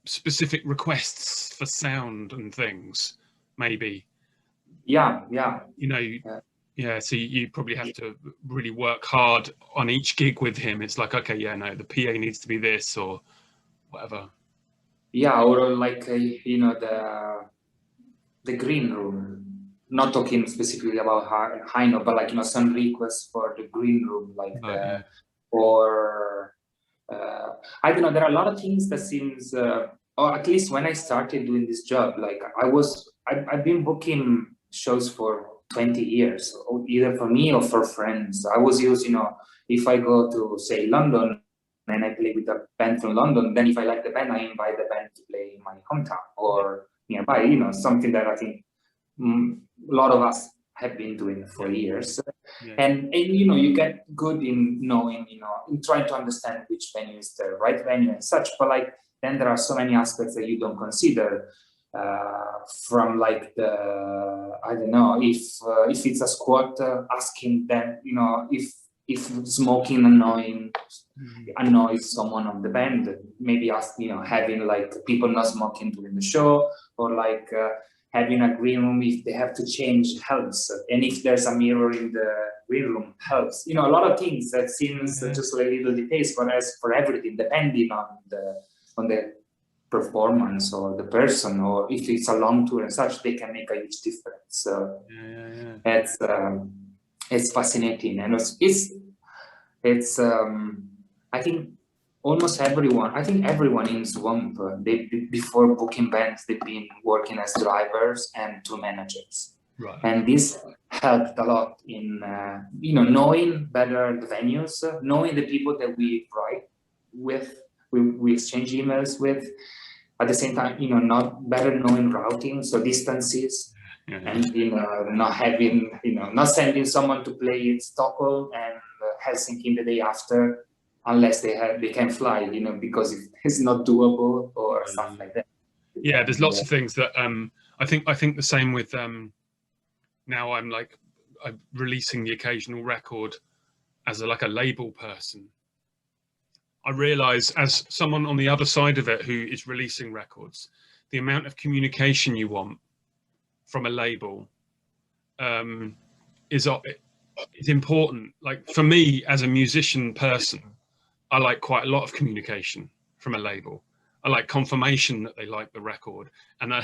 specific requests for sound and things, maybe. Yeah. You know, so you probably have to really work hard on each gig with him. It's like, okay, yeah, no, the PA needs to be this or whatever. Yeah, or like you know, the green room. Not talking specifically about Haino, but like, you know, some requests for the green room, like or I don't know. There are a lot of things that seems, or at least when I started doing this job, like I've been booking shows for 20 years, either for me or for friends. I was used, you know, if I go to say London and I play with a band from London, then if I like the band, I invite the band to play in my hometown or nearby. You know, something that I think a lot of us have been doing for years. And you know, you get good in knowing, you know, in trying to understand which venue is the right venue and such. But like, then there are so many aspects that you don't consider, from like the, I don't know, if it's a squad, asking them, you know, if smoking annoys someone on the band, maybe ask, you know, having like people not smoking during the show, or like having a green room, if they have to change, helps. And if there's a mirror in the green room, helps. You know, a lot of things that seems just like little details, but as for everything, depending on the performance or the person, or if it's a long tour and such, they can make a huge difference. So it's fascinating, and it's I think almost everyone, I think everyone in Swamp, before booking bands, they've been working as drivers and tour managers. Right. And this helped a lot in, you know, knowing better the venues, knowing the people that we write with, we exchange emails with. At the same time, you know, not better knowing routing, so distances, and, you know, not having, you know, not sending someone to play in Stockholm and Helsinki the day after, unless they can fly, you know, because it's not doable or stuff like that. Yeah, there's lots of things that I think the same with now I'm releasing the occasional record as like a label person. I realize, as someone on the other side of it who is releasing records, the amount of communication you want from a label is important. Like, for me as a musician person, I like quite a lot of communication from a label. I like confirmation that they like the record, and I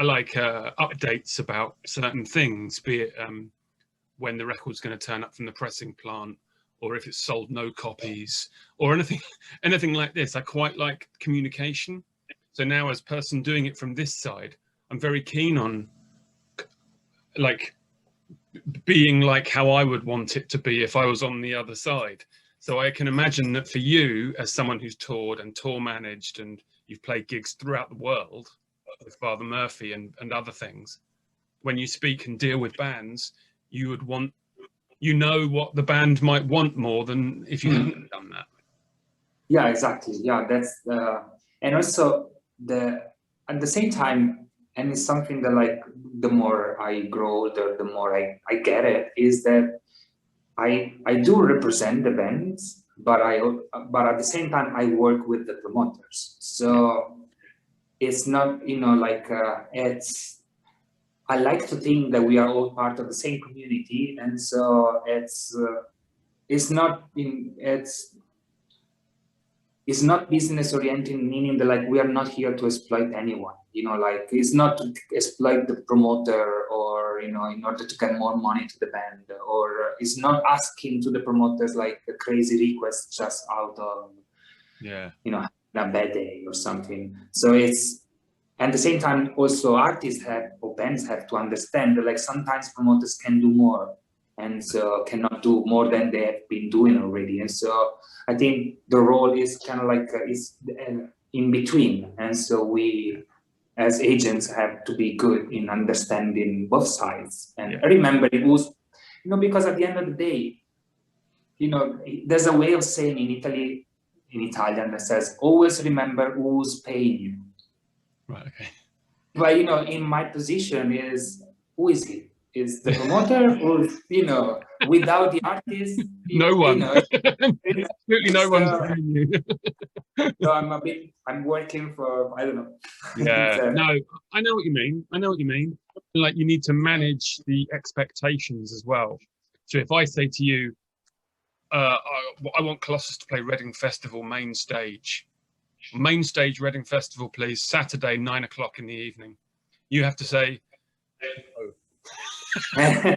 like updates about certain things, be it when the record's going to turn up from the pressing plant, or if it's sold no copies, or anything like this. I quite like communication. So now, as a person doing it from this side, I'm very keen on like being like how I would want it to be if I was on the other side. So I can imagine that for you, as someone who's toured and tour managed, and you've played gigs throughout the world with Father Murphy and other things, when you speak and deal with bands, you would want, you know, what the band might want more than if you hadn't done that. Yeah, exactly. Yeah, that's and also at the same time, and it's something that, like, the more I grow older, the more I get it, is that I do represent the bands, but at the same time I work with the promoters. So it's not, you know, like I like to think that we are all part of the same community, and so it's not business oriented, meaning that, like, we are not here to exploit anyone, you know, like, it's not to exploit the promoter, or, you know, in order to get more money to the band, or it's not asking to the promoters like a crazy request just out of, you know, a bad day or something. So it's, at the same time, also artists or bands have to understand that, like, sometimes promoters can do more and so cannot do more than they have been doing already. And so I think the role is kind of like is in between, and so we as agents have to be good in understanding both sides and remembering who's, you know, because at the end of the day, you know, there's a way of saying in Italy, in Italian, that says always remember who's paying you. Right. Okay. But you know, in my position is, who is he? Is the promoter, or, you know, without the artist, no one. You know, absolutely no one's paying you. So I'm working for, I don't know. Yeah, no, I know what you mean. I know what you mean. Like, you need to manage the expectations as well. So if I say to you, I want Colossus to play Reading Festival main stage. Main stage Reading Festival, please. Saturday, 9 o'clock in the evening. You have to say, no.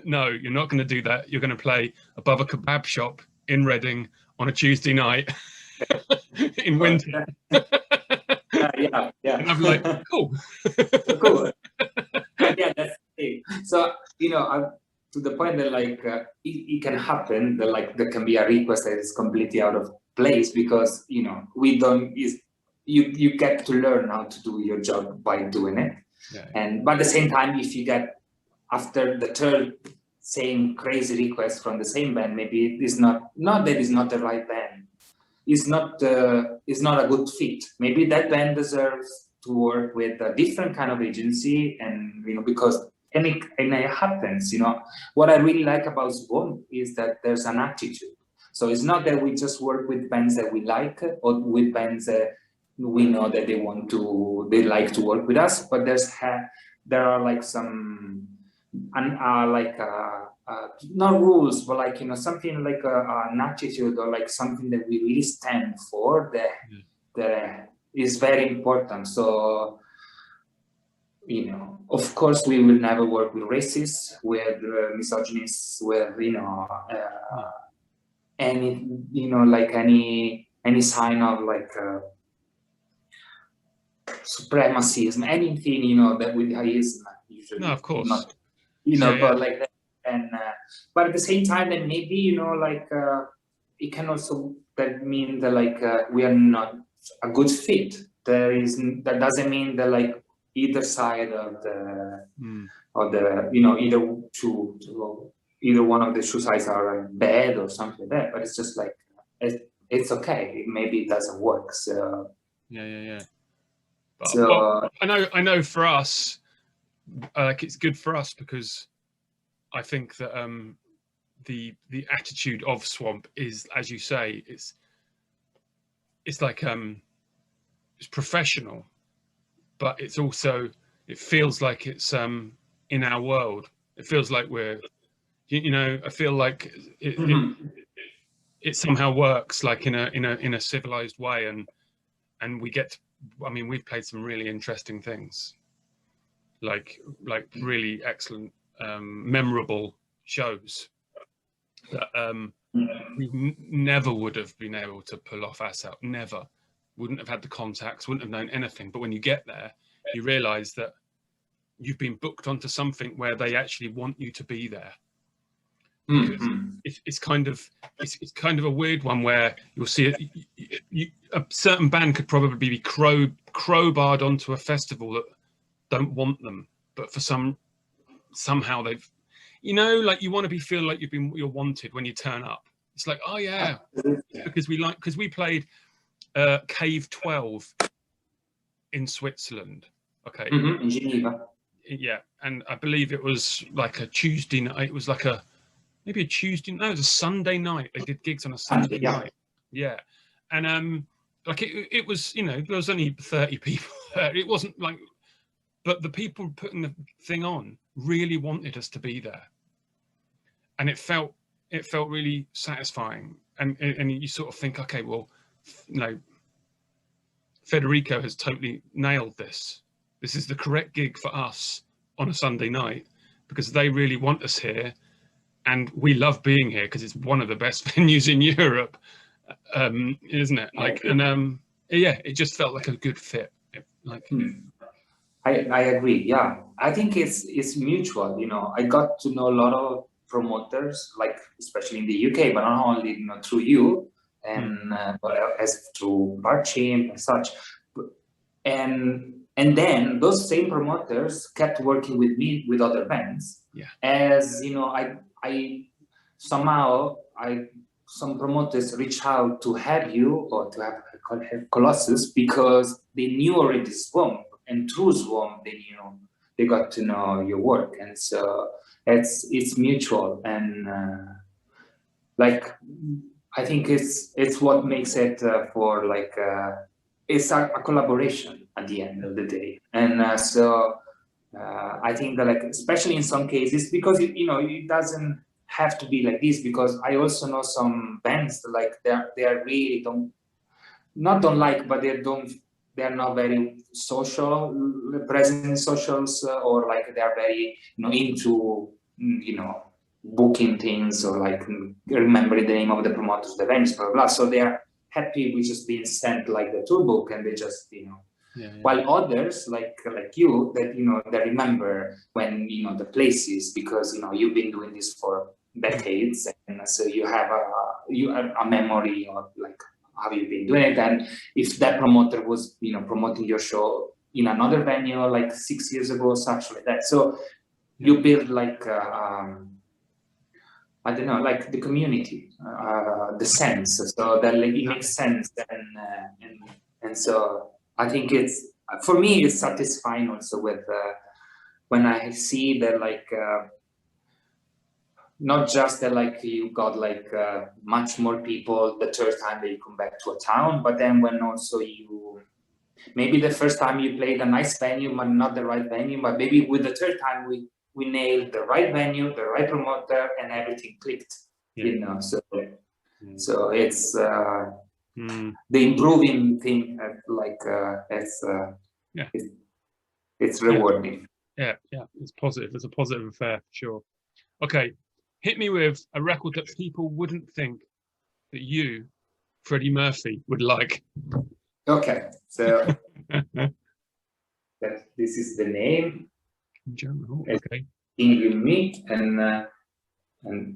No, you're not going to do that. You're going to play above a kebab shop in Reading on a Tuesday night in winter. Yeah. And I'm like, cool. Cool. Yeah, that's the thing. So, you know, to the point that like it can happen that like there can be a request that is completely out of place because, you know, we don't, you get to learn how to do your job by doing it. And but at the same time, if you get after the third same crazy request from the same band, maybe it is not that it's not the right band. It's not a good fit. Maybe that band deserves to work with a different kind of agency, and you know, because and it happens. You know, what I really like about Swarm is that there's an attitude. So it's not that we just work with bands that we like or with bands that we know that they like to work with us, but there are like some not rules, but like, you know, something like an attitude or like something that we really stand for that is very important. So, you know, of course, we will never work with racists, with misogynists, with, you know, any, you know, like any sign of like supremacism, anything, you know, that is usually no, of course, not, you know, but like that. And but at the same time, then maybe, you know, like it can also that mean that like we are not a good fit. That doesn't mean that like either side of the you know, either one of the two sides are bad or something like that. But it's just like it's okay. Maybe it doesn't work. So yeah. But, so well, I know for us, like it's good for us because I think that the attitude of Swamp is, as you say, it's like it's professional, but it's also, it feels like it's in our world. It feels like we're, you know, I feel like it somehow works like in a civilized way, and we get to, I mean, we've played some really interesting things, like really excellent, memorable shows that we never would have been able to pull off ourselves. Never, wouldn't have had the contacts, wouldn't have known anything. But when you get there, you realise that you've been booked onto something where they actually want you to be there. It's kind of a weird one where you'll see it. A certain band could probably be crowbarred onto a festival that don't want them, but for somehow they've, you know, like you want to feel like you're wanted when you turn up. It's like, oh yeah, because we played Cave 12 in Switzerland. Okay, in Geneva. Yeah, and I believe it was like a Tuesday night. It was like maybe a Tuesday. No, it was a Sunday night. They did gigs on a Sunday night. Yeah, and like it was, you know, there was only 30 people there. It wasn't like, but the people putting the thing on really wanted us to be there, and it felt really satisfying. And you sort of think, okay, well, you know, Federico has totally nailed this. This is the correct gig for us on a Sunday night because they really want us here, and we love being here because it's one of the best venues in Europe, isn't it? Like, and yeah, it just felt like a good fit. Like, I agree. Yeah, I think it's mutual. You know, I got to know a lot of promoters, like especially in the UK, but not only through you and but as through Barchim and such. And then those same promoters kept working with me with other bands. Yeah. As I somehow some promoters reach out to have you or to have Colossus because they knew already Swamp, and through Swamp they got to know your work, and so it's mutual, and like I think it's what makes it for like it's a collaboration at the end of the day, and so I think that like especially in some cases because it doesn't have to be like this, because I also know some bands that, like they are really don't like, but they're not very social, present in socials, or like they're very into booking things or like remembering the name of the promoters, the venues, blah, blah, blah. So they are happy with just being sent like the tour book, and they just while others like you that they remember when the places, because you've been doing this for decades, and so you have a memory of like how you've been doing it. And if that promoter was promoting your show in another venue like 6 years ago or something like that, so you build like I don't know, like the community, the sense, so that like it makes sense, and so I think it's, for me, it's satisfying also with when I see that like not just that like you got like much more people the third time that you come back to a town, but then when also maybe the first time you played a nice venue but not the right venue, but maybe with the third time we nailed the right venue, the right promoter, and everything clicked. So it's the improving thing, like it's rewarding. Yeah, it's positive. It's a positive affair, for sure. Okay, hit me with a record that people wouldn't think that you, Freddie Murphy, would like. Okay, so this is the name. Okay. Kim Yumi, and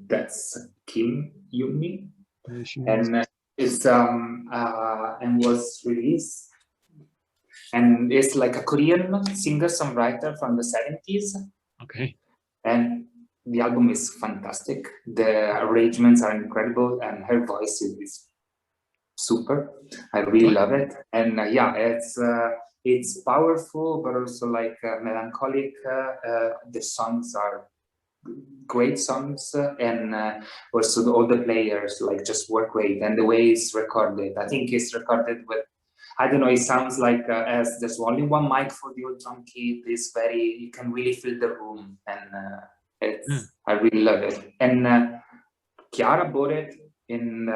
that's Kim Yumi, and it's and was released, and it's like a Korean singer-songwriter from the 70s. Okay. And the album is fantastic. The arrangements are incredible, and her voice is super. I really love it, and it's powerful, but also like melancholic. The songs are great songs, and also all the players like just work great, and the way it's recorded, I think it's recorded with, I don't know, it sounds like as there's only one mic for the old drum kit. It's very, you can really feel the room, and I really love it. And Chiara bought it in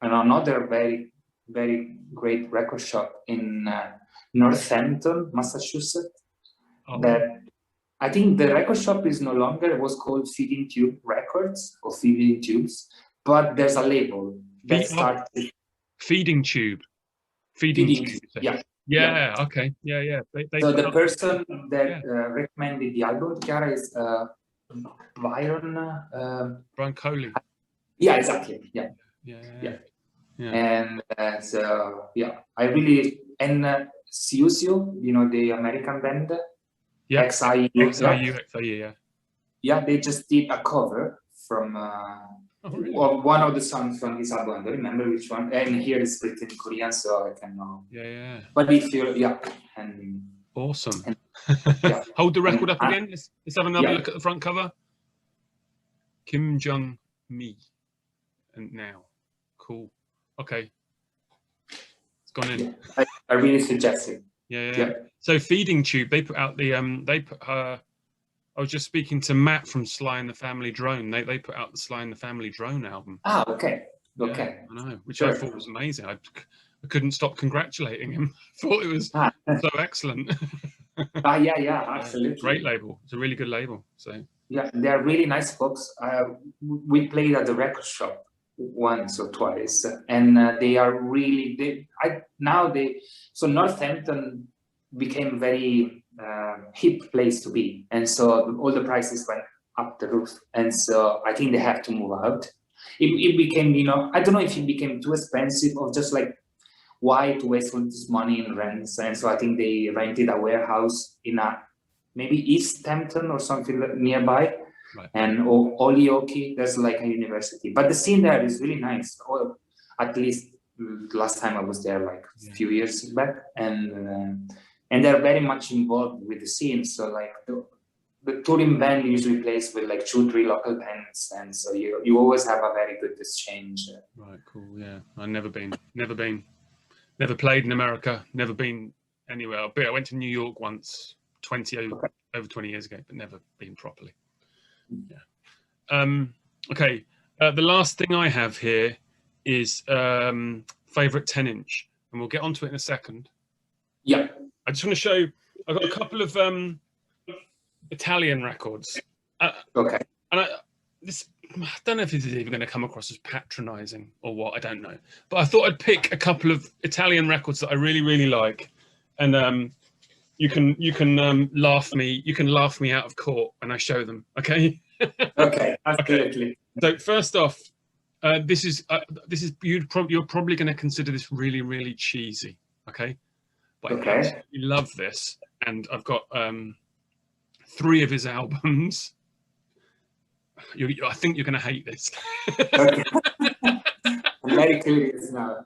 another very, very great record shop in Northampton, Massachusetts. That I think the record shop is no longer, it was called Feeding Tube Records or Feeding Tubes, but there's a label that starts Feeding Tube. Feeding Tube. Yeah. Okay. Yeah. So the person that recommended the album, Chiara, is Brian Coley. Yeah, exactly. Yeah. And so I really, and Siusio, the American band. Yeah. XIU. Yeah, they just did a cover from one of the songs from his album. I don't remember which one. And here it's written in Korean, so I can know. Yeah. But if you, and awesome. Hold the record up again. Let's have another look at the front cover. Kim Jung Mi, and now, cool. Okay, it's gone in. I really suggest it. Yeah. So Feeding Tube, they put out the I was just speaking to Matt from Sly and the Family Drone. They put out the Sly and the Family Drone album. Ah, okay. I know, which I thought was amazing. I couldn't stop congratulating him. I thought it was so excellent. Yeah, absolutely. Great label. It's a really good label. So yeah, they're really nice folks. We played at the record shop once or twice, and they are really so Northampton, became very hip place to be, and so all the prices went up the roof, and so I think they have to move out. It became, you know, I don't know if it became too expensive or just like why to waste all this money in rents, and so I think they rented a warehouse in a maybe East Hampton or something nearby. Right. And Holyoke, there's like a university, but the scene there is really nice, or at least last time I was there like a few years back, and they're very much involved with the scene. So like the touring band usually plays with like 2-3 local bands, and so you always have a very good exchange. Right, cool. Yeah, I've never never played in America, never been anywhere. I went to New York once, over 20 years ago, but never been properly. Yeah. Okay. The last thing I have here is favorite 10-inch, and we'll get onto it in a second. Yeah. I just want to show. I've got a couple of Italian records. Okay. And I don't know if this is even going to come across as patronizing or what. I don't know. But I thought I'd pick a couple of Italian records that I really, really like, and you can laugh me out of court when I show them. Okay. Okay. Absolutely. So first off, this is you're probably going to consider this really, really cheesy. Okay. But I absolutely love this, and I've got 3 of his albums. I think you're going to hate this. Okay. I'm very curious now.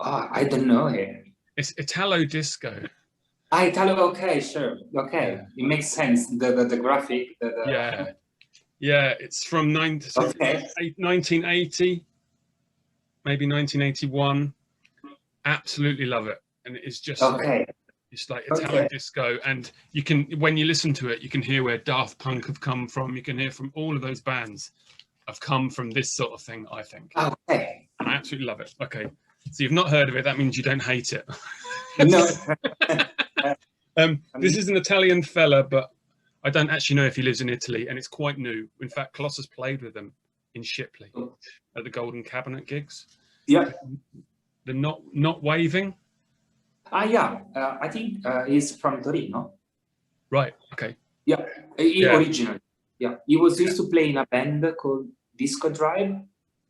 I don't know him. It's Italo Disco. Italo. Okay, sure. Okay, it makes sense. The graphic. Yeah. It's from 1980, maybe 1981. Absolutely love it, and it's just it's like Italo Disco, and you can, when you listen to it, you can hear where Daft Punk have come from. You can hear from all of those bands have come from this sort of thing, I think. Okay. And I absolutely love it. Okay, so you've not heard of it. That means you don't hate it. No. This is an Italian fella, but I don't actually know if he lives in Italy, and it's quite new. In fact, Colossus played with them in Shipley at the Golden Cabinet gigs. Yeah. The not waving. Yeah. I think he's from Torino. Right. Okay. Yeah. Originally. Yeah. He was used to play in a band called Disco Drive.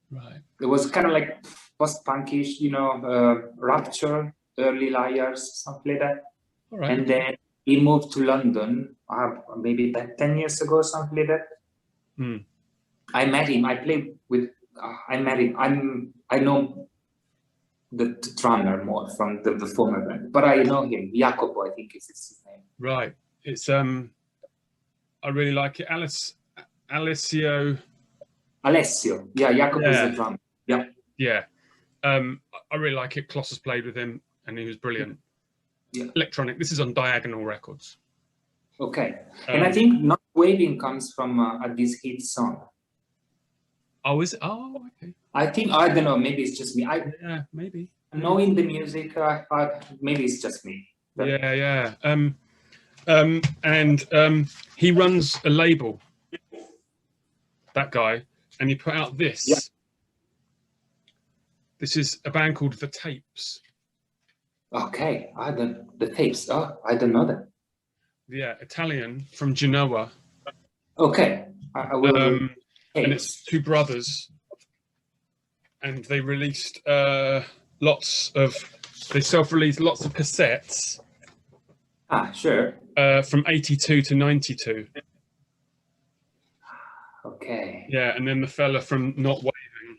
Right. It was kind of like post-punkish, you know, Rapture, early Liars, something like that. All right. And then he moved to London maybe 10 years ago, something like that. I met him. I played with. I met him. I know the drummer more from the former band, but I know him. Jacopo, I think is his name. Right. It's I really like it. Alessio. Yeah, Jacopo is the drummer. Yeah. Yeah. I really like it. Colossus played with him, and he was brilliant. Yeah. Electronic. This is on Diagonal Records. Okay. And I think Not Waving comes from this hit song. Oh, is it? Oh, okay. I think, I don't know, maybe it's just me. Yeah, maybe. Knowing the music, maybe it's just me. But... Yeah. And he runs a label, that guy, and he put out this. Yeah. This is a band called The Tapes. Okay, the Tapes. Oh, I don't know that. Yeah, Italian from Genoa. Okay, I will. And it's 2 brothers, and they released they self-released lots of cassettes. Sure. From 82 to 92. Okay. Yeah, and then the fella from Not Waving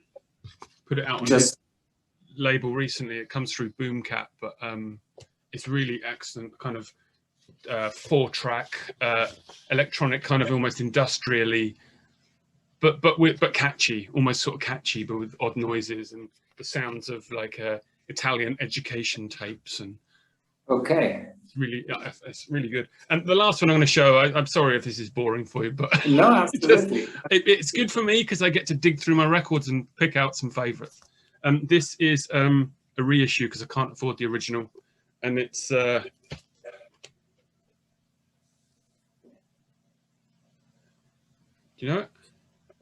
put it out on his label recently. It comes through Boomcat, but it's really excellent, kind of 4-track electronic, kind of almost industrially, but catchy, almost sort of catchy, but with odd noises and the sounds of like Italian education tapes. And it's really good. And the last one I'm going to show, I'm sorry if this is boring for you, but no, absolutely. it's good for me because I get to dig through my records and pick out some favorites. This is a reissue because I can't afford the original, and it's do you know it?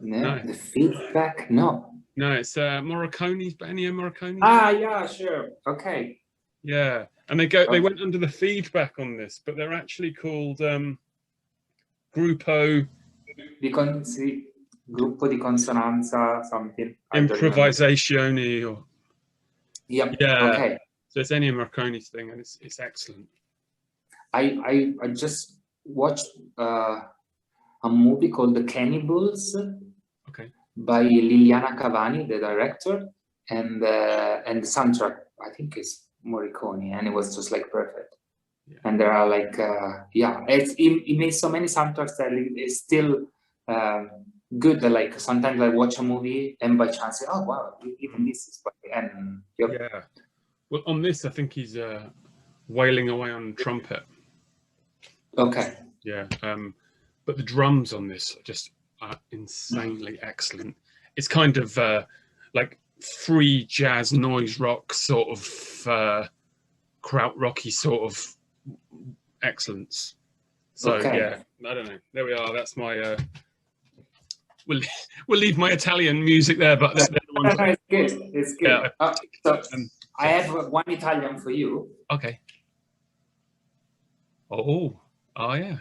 No, the feedback. No, it's Morricone's, Ennio Morricone. Yeah, sure. Okay. Yeah, and they went under the feedback on this, but they're actually called Gruppo Gruppo di consonanza something. Improvisazioni, or Yep. yeah. Okay. So it's Ennio Morricone's thing, and it's excellent. I just watched a movie called The Cannibals. Okay. By Liliana Cavani, the director, and the soundtrack I think is Morricone, and it was just like perfect. Yeah. And there are like it made so many soundtracks that it's still good. That like sometimes I watch a movie and by chance say, oh wow, even this is funny. And yeah. Well, on this I think he's wailing away on trumpet. Okay. Yeah. But the drums on this are insanely excellent. It's kind of like free jazz noise rock sort of krautrocky sort of excellence. So yeah, I don't know. There we are. That's my. We'll leave my Italian music there, but they're the ones. It's good. It's good. Yeah, so I have one Italian for you. Okay. Oh yeah.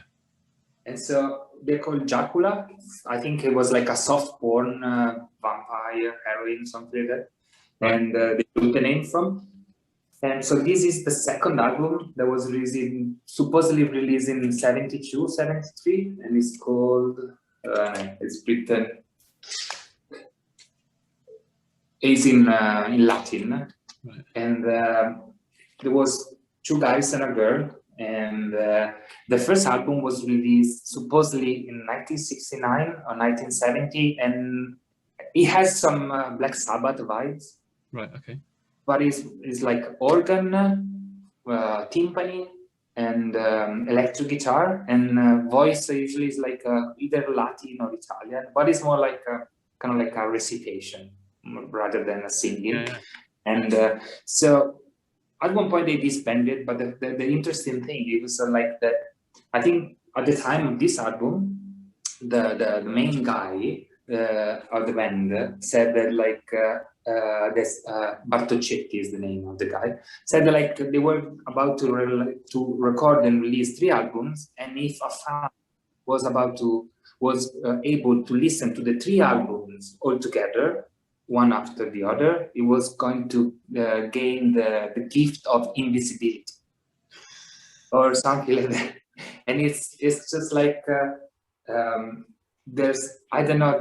And so they're called Dracula. I think it was like a soft porn vampire, heroine, something like that. Right. And they took the name from. And so this is the second album that was supposedly released in 72, 73. And it's called, it's written, it's in Latin. Right. And there was two guys and a girl. And the first album was released supposedly in 1969 or 1970, and it has some Black Sabbath vibes. Right. Okay. But it's like organ, timpani, and electric guitar, and voice usually is like either Latin or Italian, but it's more like kind of like a recitation rather than a singing. Yeah. And so. At one point they disbanded, but the interesting thing it was like that. I think at the time of this album, the main guy of the band said that like this Bartocchetti is the name of the guy. Said that like they were about to record and release 3 albums, and if a fan was able to listen to the 3 albums all together, one after the other, it was going to gain the gift of invisibility or something like that. And it's just like there's, I don't know,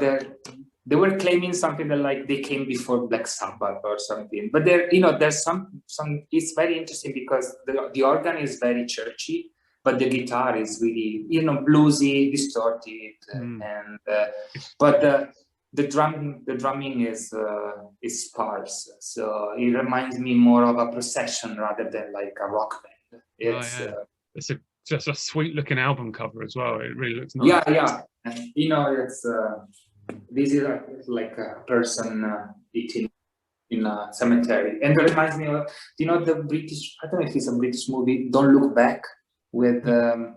they were claiming something that like they came before Black Sabbath or something. But there, there's some it's very interesting because the organ is very churchy, but the guitar is really, bluesy, distorted, and but the drumming is sparse, so it reminds me more of a procession rather than like a rock band. It's just a sweet looking album cover as well. It really looks nice. Yeah. And, it's this is like a person eating in a cemetery, and it reminds me of the British. I don't know if it's a British movie, Don't Look Back, with that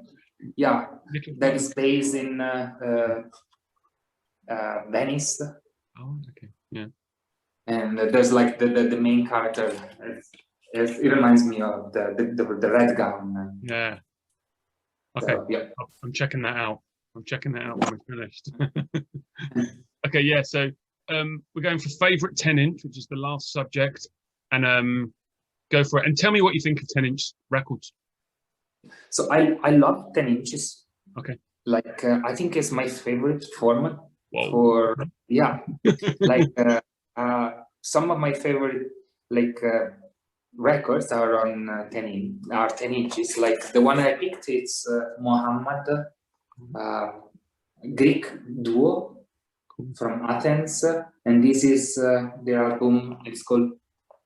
is based in. Venice. Oh, okay, yeah. And there's like the main character. It reminds me of the red gown. Yeah. Okay. So, yeah. I'm checking that out. When we're finished. Okay, yeah. So we're going for favorite 10-inch, which is the last subject, and go for it. And tell me what you think of 10-inch records. So I love 10 inches. Okay. Like I think it's my favorite format. Whoa. For like some of my favorite like records are on 10 inches. Like the one I picked, it's Mohammed, Greek duo from Athens, and this is their album. It's called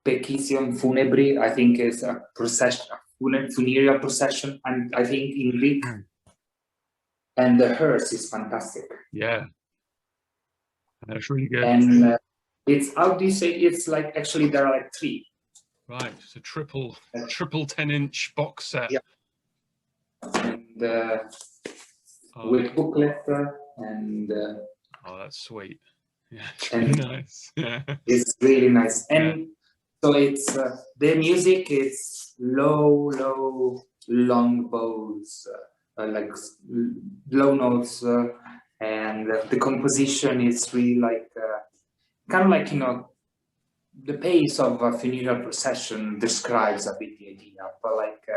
Pecision Funebri. I think it's a procession, funereal procession, and I think in Greek. And the hearse is fantastic. Yeah. That's really good. And it's, how do you say, it's like, actually there are like 3. Right, it's a triple 10-inch box set. Yeah. And with booklet and oh, that's sweet. Yeah, it's really nice. Yeah. It's really nice. And So it's the music is low, long bows, like low notes, and the composition is really like kind of like, you know, the pace of a funeral procession describes a bit the idea, but like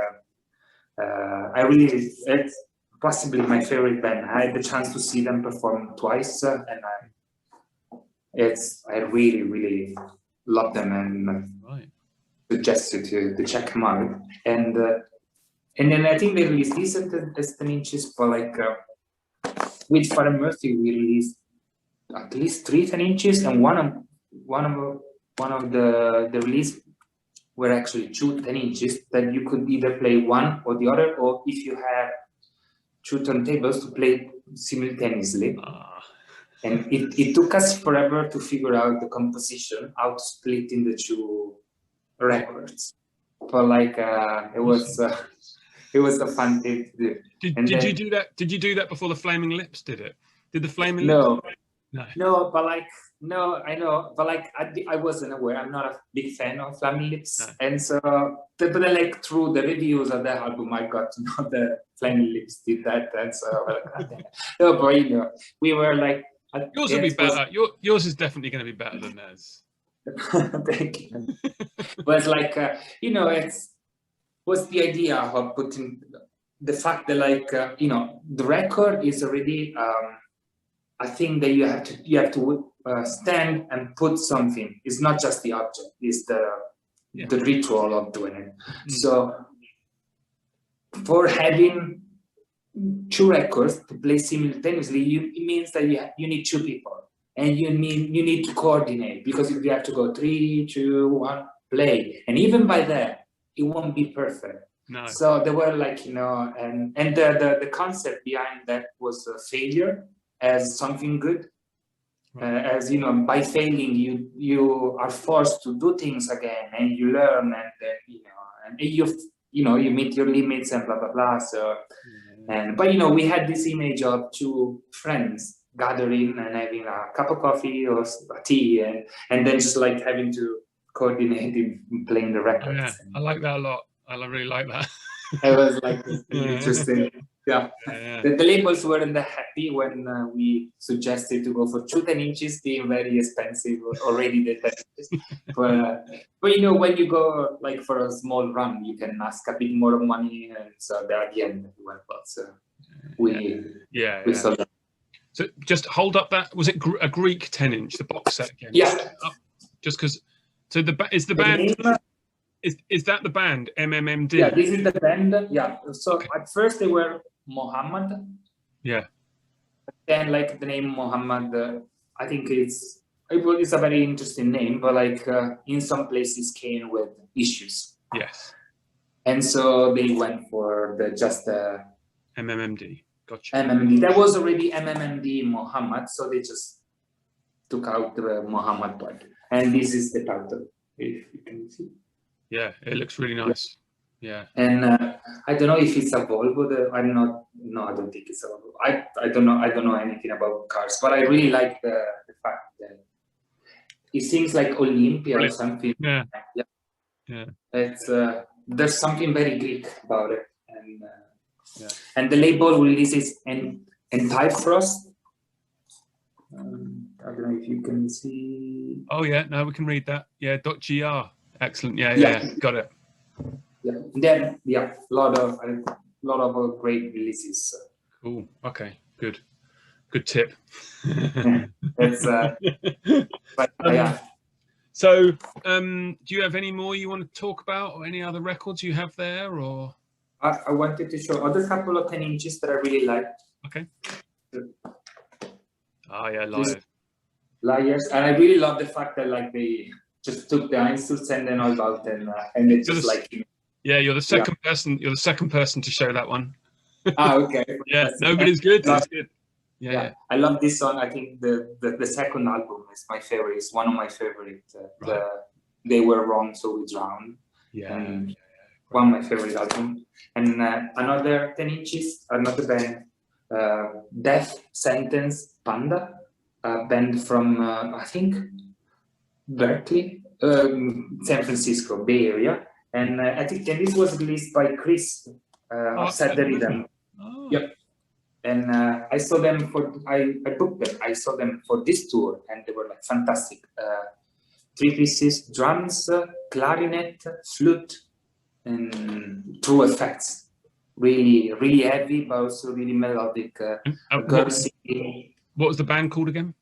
I really, it's possibly my favorite band. I had the chance to see them perform twice, and I really love them, and suggested to check them out. And then I think they released these as 10 inches, but like with Father Murphy we released at least 3 10 inches, and one of the release were actually 2 10 inches that you could either play one or the other, or if you have 2 turntables to play simultaneously. And it took us forever to figure out the composition, how to split in the 2 records. But like it was a fun thing to do. Did you do that? Did you do that before the Flaming Lips did it? Did the Flaming Lips? No, but like I know, but like I wasn't aware. I'm not a big fan of Flaming Lips, and so but then like through the reviews of the album, I got to know that Flaming Lips did that, and so like, no, but you know, we were like, yours will be better. Yours is definitely going to be better than theirs. Thank you. But it's like you know, what's the idea of putting the fact that like you know, the record is already a thing that you have to stand and put something. It's not just the object, it's the ritual of doing it. So for having 2 records to play simultaneously, it means that you need 2 people, and you need to coordinate, because if you have to go 3 2 1 play, and even by that it won't be perfect. No. So there were like, you know, and the concept behind that was failure as something good. As you know, by failing you are forced to do things again, and you learn, and then you know you meet your limits and blah blah blah. So but you know, we had this image of 2 friends gathering and having a cup of coffee or a tea, and then just like having to coordinate in playing the records. Yeah, I like that a lot. I really like that. It was like interesting. Yeah. The labels weren't that happy when we suggested to go for 2 10 inches, being very expensive already. The 10 inches. But you know, when you go like for a small run, you can ask a bit more money, and so at the end it went well. So we saw that. So just hold up that, was it a Greek 10 inch, the box set again? Yeah. Just because. So is the band? Is that the band MMMD? Yeah, this is the band. Yeah. So at first they were Mohammed. Yeah. Then like the name Mohammed, I think it's a very interesting name, but like in some places came with issues. Yes. And so they went for just MMMD. Gotcha. MMMD. There was already MMMD Mohammed, so they just took out the Mohammed part. And this is the title, if you can see. Yeah, it looks really nice. Yeah. And I don't know if it's a Volvo. I don't think it's a Volvo. I don't know anything about cars, but I really like the fact that it seems like Olympia or something. Yeah. It's there's something very Greek about it, and the label releases Antifrost. I don't know if you can see. Oh yeah, no, we can read that. Yeah, .gr. Excellent. Yeah, got it. Yeah. Then a lot of great releases. Cool. Okay. Good tip. It's but yeah. So, do you have any more you want to talk about, or any other records you have there, or? I wanted to show other couple of 10 inches that I really like. Okay. Oh yeah, Liars, and I really love the fact that like they just took the Einstürzen and all out, and it's just like. Yeah, you're the second person. You're the second person to show that one. Okay. Yeah, nobody's good. It's good. Yeah. I love this song. I think the second album is my favorite. It's one of my favorite. They Were Wrong, So We Drowned. Yeah. One of my favorite album. And another 10 inches, another band, Death Sentence Panda, a band from I think Berkeley, San Francisco, Bay Area, and I think this was released by Chris Upside the Rhythm. Oh. Yep. And I saw them I booked them. I saw them for this tour, and they were like fantastic. 3 pieces, drums, clarinet, flute, and true effects. Really, really heavy, but also really melodic. What was the band called again?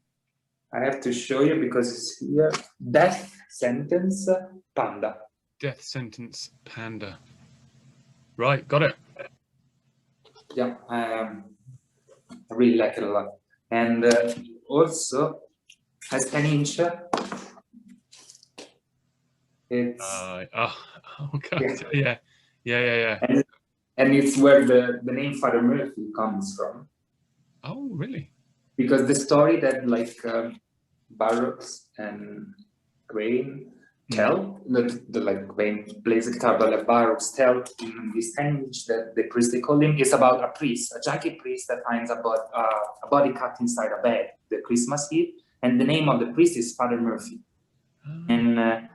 I have to show you because it's here. Death Sentence Panda. Death Sentence Panda. Right, got it. Yeah, I really like it a lot. And also, has 10-inch. It's okay. Yeah. And it's where the name Father Murphy comes from. Oh, really? Because the story that like Barrocks and Wayne tell, the like Wayne plays the guitar, but like Barrocks tell in this 10-inch that the priest, they call him, is about a priest, a junkie priest that finds a body cut inside a bed, the Christmas Eve, and the name of the priest is Father Murphy. And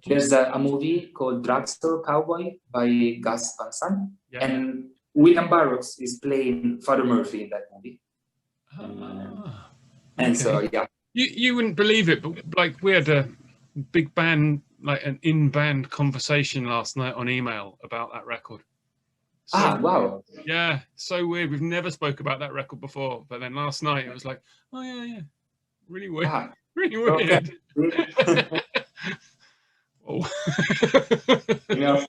there's a movie called Drugstore Cowboy by Gus Van Sant, and William Barrocks is playing Father Murphy in that movie. And so, yeah. You wouldn't believe it, but like we had a big band, like an in-band conversation last night on email about that record. So, wow. Yeah, so weird. We've never spoke about that record before, but then last night it was like, oh yeah. Really weird. Really weird. Okay. Oh. Yeah.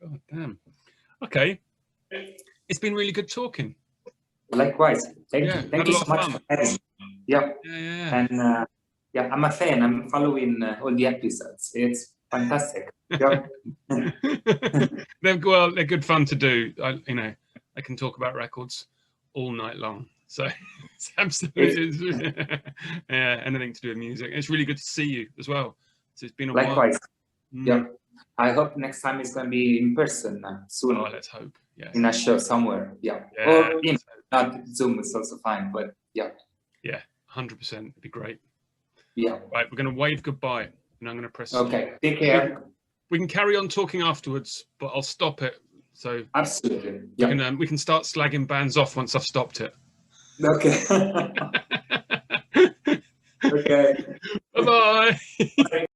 God damn. Okay. It's been really good talking. Likewise. Thank you. Thank you so much for having me. Yeah. And I'm a fan. I'm following all the episodes. It's fantastic. Yeah. They're good fun to do. I can talk about records all night long. So it's absolutely anything to do with music. It's really good to see you as well. So it's been a while. Likewise. Yeah. I hope next time it's going to be in person soon. Oh, let's hope. Yeah. In a show somewhere. Yeah. Or not Zoom is also fine, but yeah. Yeah, 100%. It'd be great. Yeah. Right, we're going to wave goodbye, and I'm going to press. Okay. Take care. We can carry on talking afterwards, but I'll stop it. So absolutely. Yeah. We can start slagging bands off once I've stopped it. Okay. Okay.